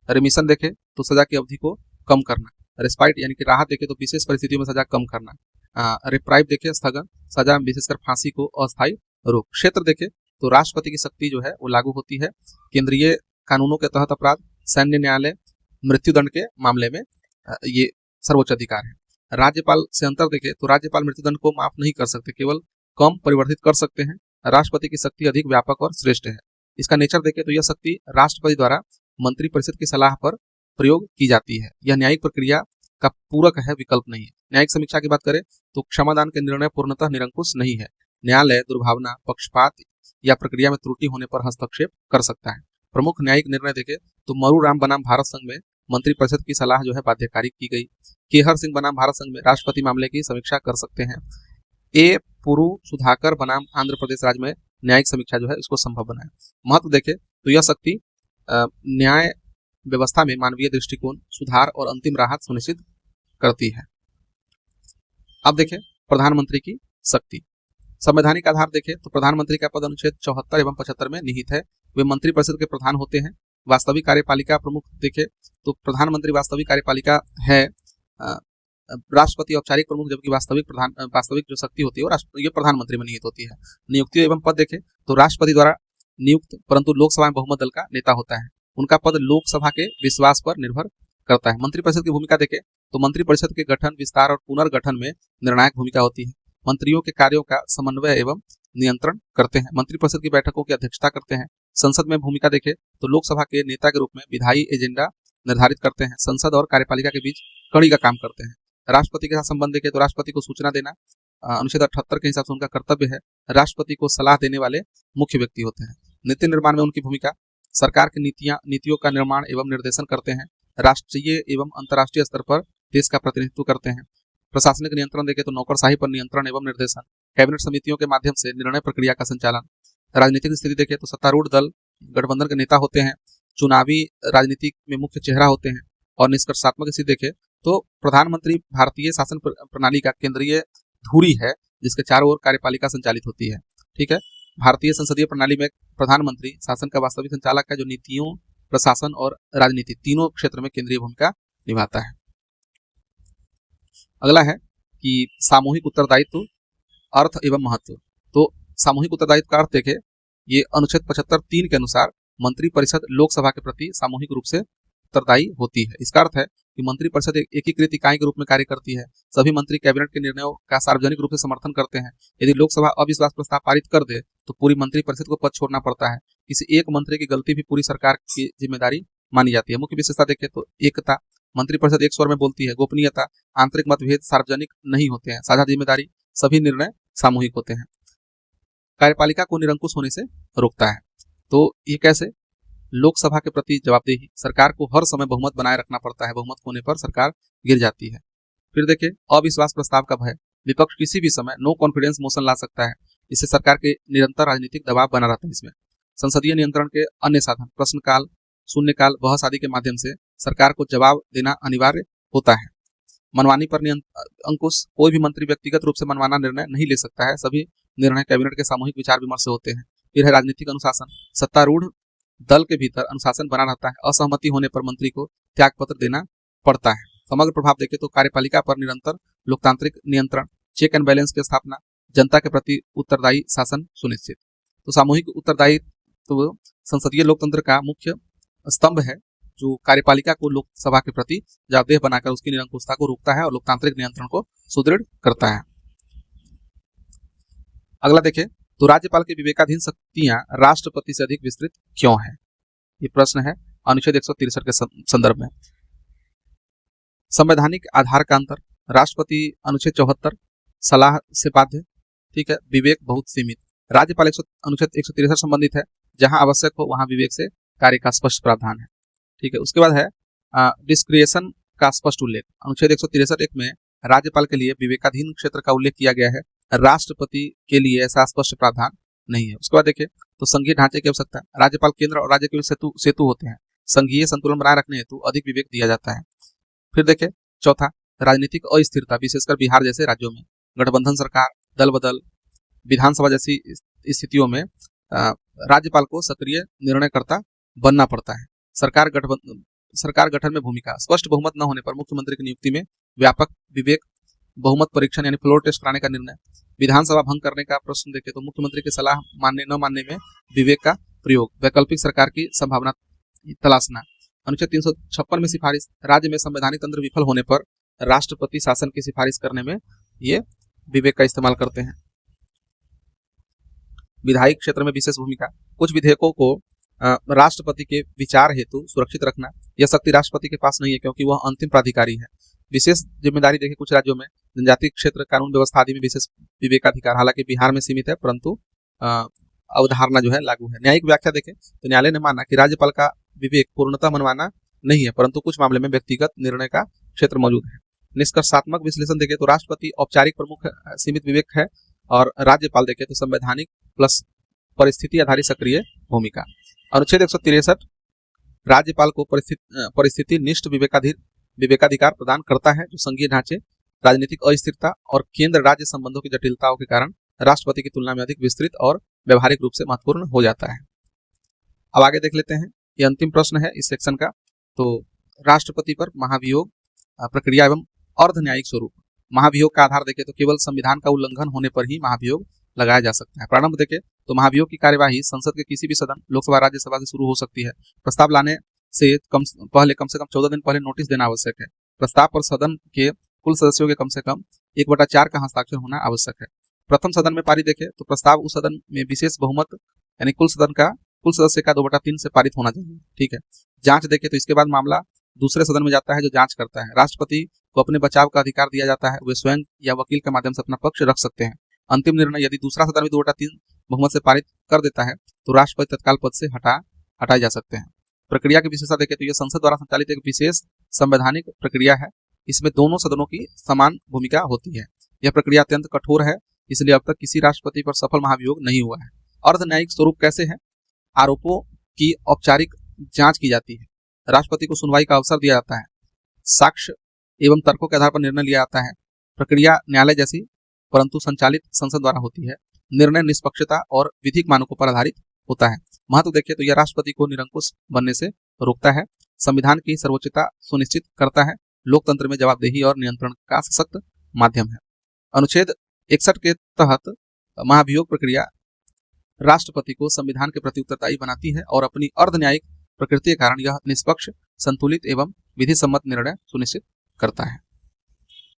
[SPEAKER 1] रिमिशन देखें तो सजा की अवधि को कम करना। रेस्पाइट यानी कि राहत देखें तो विशेष परिस्थितियों में सजा कम करना। रिप्राइव देखें स्थगन, सजा विशेषकर फांसी को अस्थायी रोक। क्षेत्र देखें तो राष्ट्रपति की शक्ति जो है वो लागू होती है केंद्रीय कानूनों के तहत अपराध, सैन्य न्यायालय, मृत्युदंड के मामले में ये सर्वोच्च अधिकार है। राज्यपाल से अंतर देखें तो राज्यपाल मृत्युदंड को माफ नहीं कर सकते, केवल कम परिवर्तित कर सकते हैं। राष्ट्रपति की शक्ति अधिक व्यापक और श्रेष्ठ है। इसका नेचर देखें तो यह शक्ति राष्ट्रपति द्वारा मंत्रिपरिषद की सलाह पर प्रयोग की जाती है। यह न्यायिक प्रक्रिया का पूरक है, विकल्प नहीं है। न्यायिक समीक्षा की बात करें तो क्षमादान के निर्णय पूर्णतः निरंकुश नहीं है। न्यायालय दुर्भावना, पक्षपात या प्रक्रिया में त्रुटि होने पर हस्तक्षेप कर सकता है। प्रमुख न्यायिक निर्णय देखें तो मरुराम बनाम भारत संघ में मंत्रिपरिषद की सलाह जो है बाध्यकारी की गई। केहर सिंह बनाम भारत संघ में राष्ट्रपति मामले की समीक्षा कर सकते हैं। ए पुरु सुधाकर बनाम आंध्र प्रदेश राज्य में न्यायिक समीक्षा जो है इसको संभव बनाए। महत्व देखें तो यह शक्ति न्याय व्यवस्था में मानवीय दृष्टिकोण, सुधार और अंतिम राहत सुनिश्चित करती है। अब देखें प्रधानमंत्री की शक्ति। संवैधानिक आधार देखें तो प्रधानमंत्री का पद अनुच्छेद 74 एवं 75 में निहित है। वे मंत्रिपरिषद के प्रधान होते हैं। वास्तविक कार्यपालिका प्रमुख देखें तो प्रधानमंत्री वास्तविक कार्यपालिका है, राष्ट्रपति औपचारिक प्रमुख, जबकि वास्तविक जो शक्ति होती है वो ये प्रधानमंत्री में निहित होती है। नियुक्ति एवं पद देखें तो राष्ट्रपति द्वारा नियुक्त परंतु लोकसभा में बहुमत दल का नेता होता है। उनका पद लोकसभा के विश्वास पर निर्भर करता है। मंत्रिपरिषद की भूमिका देखें तो मंत्रिपरिषद के गठन, विस्तार और पुनर्गठन में निर्णायक भूमिका होती है। मंत्रियों के कार्यों का समन्वय एवं नियंत्रण करते हैं। मंत्रिपरिषद की बैठकों की अध्यक्षता करते हैं। संसद में भूमिका देखें तो लोकसभा के नेता के रूप में विधायी एजेंडा निर्धारित करते हैं। संसद और कार्यपालिका के बीच कड़ी का काम करते हैं। राष्ट्रपति के साथ संबंध देखें तो राष्ट्रपति को सूचना देना अनुच्छेद 78 के हिसाब से उनका कर्तव्य है। राष्ट्रपति को सलाह देने वाले मुख्य व्यक्ति होते हैं। नीति निर्माण में उनकी भूमिका, सरकार की नीतियों का निर्माण एवं निर्देशन करते हैं। राष्ट्रीय एवं अंतर्राष्ट्रीय स्तर पर देश का प्रतिनिधित्व करते हैं। प्रशासनिक नियंत्रण देखें तो नौकरशाही पर नियंत्रण एवं निर्देशन, कैबिनेट समितियों के माध्यम से निर्णय प्रक्रिया का संचालन। राजनीतिक स्थिति देखें तो सत्तारूढ़ दल गठबंधन के नेता होते हैं, चुनावी राजनीति में मुख्य चेहरा होते हैं। और निष्कर्षात्मक स्थिति देखें तो प्रधानमंत्री भारतीय शासन प्रणाली का केंद्रीय धुरी है जिसके चारों ओर कार्यपालिका संचालित होती है, ठीक है। भारतीय संसदीय प्रणाली में प्रधानमंत्री शासन का वास्तविक संचालक है जो नीतियों, प्रशासन और राजनीति तीनों क्षेत्र में केंद्रीय भूमिका निभाता है। अगला है कि सामूहिक उत्तरदायित्व, अर्थ एवं महत्व। तो सामूहिक उत्तरदायित्व का अर्थ देखें, ये अनुच्छेद 75(3) के अनुसार मंत्रिपरिषद लोकसभा के प्रति सामूहिक रूप से उत्तरदायी होती है। इसका अर्थ है कि मंत्रिपरिषद एक एकीकृत इकाई के रूप में कार्य करती है। सभी मंत्री कैबिनेट के निर्णयों का सार्वजनिक रूप से समर्थन करते हैं। यदि लोकसभा अविश्वास प्रस्ताव पारित कर दे तो पूरी मंत्रिपरिषद को पद छोड़ना पड़ता है। किसी एक मंत्री की गलती भी पूरी सरकार की जिम्मेदारी मानी जाती है। मुख्य विशेषता देखें तो एकता, मंत्रिपरिषद एक स्वर में बोलती है। गोपनीयता, आंतरिक मतभेद सार्वजनिक नहीं होते हैं। साझा जिम्मेदारी, सभी निर्णय सामूहिक होते हैं। कार्यपालिका को निरंकुश होने से रोकता है। तो ये कैसे? लोकसभा के प्रति जवाबदेही, सरकार को हर समय बहुमत बनाए रखना पड़ता है। बहुमत होने पर सरकार गिर जाती है। फिर देखिए अविश्वास प्रस्ताव का भय, विपक्ष किसी भी समय नो कॉन्फिडेंस मोशन ला सकता है। इससे सरकार के निरंतर राजनीतिक दबाव बना रहता है। इसमें संसदीय नियंत्रण के अन्य साधन, प्रश्नकाल, शून्यकाल, बहस आदि के माध्यम से सरकार को जवाब देना अनिवार्य होता है। मनमानी पर अंकुश, कोई भी मंत्री व्यक्तिगत रूप से मनमाना निर्णय नहीं ले सकता है। सभी निर्णय कैबिनेट के सामूहिक विचार विमर्श से होते हैं। फिर है राजनीतिक अनुशासन, सत्तारूढ़ दल के भीतर अनुशासन बना रहता है। असहमति होने पर मंत्री को त्यागपत्र देना पड़ता है। समग्र प्रभाव देखें तो कार्यपालिका पर निरंतर लोकतांत्रिक नियंत्रण, चेक एंड बैलेंस की स्थापना, जनता के प्रति उत्तरदायी शासन सुनिश्चित। तो सामूहिक उत्तरदायित्व संसदीय लोकतंत्र का मुख्य स्तंभ है जो कार्यपालिका को लोकसभा के प्रति जवाबदेह बनाकर उसकी निरंकुशता को रोकता है और लोकतांत्रिक नियंत्रण को सुदृढ़ करता है। अगला देखें तो राज्यपाल की विवेकाधीन शक्तियां राष्ट्रपति से अधिक विस्तृत क्यों है? ये प्रश्न है अनुच्छेद 163 के संदर्भ में। संवैधानिक आधार का अंतर, राष्ट्रपति अनुच्छेद 74 सलाह से बाध्य, ठीक है, विवेक बहुत सीमित। राज्यपाल अनुच्छेद 163 संबंधित है, जहां आवश्यक हो वहां विवेक से कार्य का स्पष्ट प्रावधान है, ठीक है। उसके बाद है डिस्क्रिएशन का स्पष्ट उल्लेख, अनुच्छेद 163 में राज्यपाल के लिए विवेकाधीन क्षेत्र का उल्लेख किया गया है, राष्ट्रपति के लिए ऐसा स्पष्ट प्रावधान नहीं है। उसके बाद देखिए तो संघीय ढांचे की आवश्यकता, राज्यपाल केंद्र और राज्य के बीच सेतु होते हैं, संघीय संतुलन बनाए रखने हेतु अधिक विवेक दिया जाता है। फिर देखें चौथा, राजनीतिक अस्थिरता, विशेषकर बिहार जैसे राज्यों में गठबंधन सरकार, दल बदल, विधानसभा जैसी स्थितियों में राज्यपाल को सक्रिय निर्णयकर्ता बनना पड़ता है। सरकार गठन में भूमिका, स्पष्ट बहुमत न होने पर मुख्यमंत्री की नियुक्ति में व्यापक विवेक, बहुमत परीक्षण यानी फ्लोर टेस्ट कराने का निर्णय, विधानसभा भंग करने का प्रश्न देखे तो मुख्यमंत्री की सलाह मानने न मानने में विवेक का प्रयोग, वैकल्पिक सरकार की संभावना तलाशना। अनुच्छेद 356 में सिफारिश, राज्य में संवैधानिक तंत्र विफल होने पर राष्ट्रपति शासन की सिफारिश करने में ये विवेक का इस्तेमाल करते हैं। विधायी क्षेत्र में विशेष भूमिका, कुछ विधेयकों को राष्ट्रपति के विचार हेतु सुरक्षित रखना, यह शक्ति राष्ट्रपति के पास नहीं है क्योंकि वह अंतिम प्राधिकारी है। विशेष जिम्मेदारी देखें कुछ राज्यों में जनजातीय क्षेत्र, कानून व्यवस्था आदि में विशेष विवेकाधिकार, हालांकि बिहार में सीमित है परंतु अवधारणा जो है लागू है। न्यायिक व्याख्या देखें तो न्यायालय ने माना कि राज्यपाल का विवेक पूर्णतः मनमाना नहीं है परंतु कुछ मामले में व्यक्तिगत निर्णय का क्षेत्र मौजूद है। निष्कर्षात्मक विश्लेषण देखें तो राष्ट्रपति औपचारिक प्रमुख सीमित विवेक है और राज्यपाल देखें तो संवैधानिक प्लस परिस्थिति आधारित सक्रिय भूमिका। अनुच्छेद 163 राज्यपाल को परिस्थिति निष्ठ विवेकाधिकार प्रदान करता है, जो संघीय ढांचे, राजनीतिक अस्थिरता और केंद्र राज्य संबंधों की जटिलताओं के कारण राष्ट्रपति की तुलना में अधिक विस्तृत और व्यवहारिक रूप से महत्वपूर्ण हो जाता है। अब आगे देख लेते हैं, ये अंतिम प्रश्न है इस सेक्शन का। तो राष्ट्रपति पर महाभियोग प्रक्रिया एवं अर्ध न्यायिक स्वरूप, महाभियोग का आधार देखें तो केवल संविधान का उल्लंघन होने पर ही महाभियोग लगाया जा सकता है। प्रारंभ देखें तो महाभियोग की कार्यवाही संसद के किसी भी सदन, लोकसभा, राज्यसभा से शुरू हो सकती है। प्रस्ताव लाने से कम से कम 14 दिन पहले नोटिस देना आवश्यक है। प्रस्ताव पर सदन के कुल सदस्यों के कम से कम 1/4 का हस्ताक्षर होना आवश्यक है। प्रथम सदन में पारित देखें तो प्रस्ताव उस सदन में विशेष बहुमत यानी कुल सदस्य का 2/3 से पारित होना चाहिए, ठीक है। जांच देखें तो इसके बाद मामला दूसरे सदन में जाता है जो जांच करता है। राष्ट्रपति को अपने बचाव का अधिकार दिया जाता है, वे स्वयं या वकील के माध्यम से अपना पक्ष रख सकते हैं। अंतिम निर्णय यदि दूसरा सदन में 2/3 बहुमत से पारित कर देता है तो राष्ट्रपति तत्काल पद से हटाए जा सकते हैं। प्रक्रिया की विशेषता देखें तो यह संसद द्वारा संचालित एक विशेष संवैधानिक प्रक्रिया है। इसमें दोनों सदनों की समान भूमिका होती है। यह प्रक्रिया अत्यंत कठोर है, इसलिए अब तक किसी राष्ट्रपति पर सफल महाभियोग नहीं हुआ है। अर्ध न्यायिक स्वरूप कैसे है? आरोपों की औपचारिक जांच की जाती है, राष्ट्रपति को सुनवाई का अवसर दिया जाता है, साक्ष्य एवं तर्कों के आधार पर निर्णय लिया जाता है। प्रक्रिया न्यायालय जैसी परंतु संचालित संसद द्वारा होती है। निर्णय निष्पक्षता और विधिक मानकों पर आधारित होता है। महत्व देखें तो यह राष्ट्रपति को निरंकुश बनने से रोकता है, संविधान की सर्वोच्चता सुनिश्चित करता है, लोकतंत्र में जवाबदेही और नियंत्रण का सशक्त माध्यम है। अनुच्छेद 61 के तहत महाभियोग प्रक्रिया राष्ट्रपति को संविधान के प्रति उत्तरदायी बनाती है और अपनी अर्ध न्यायिक प्रकृति के कारण यह निष्पक्ष, संतुलित एवं विधि सम्मत निर्णय सुनिश्चित करता है।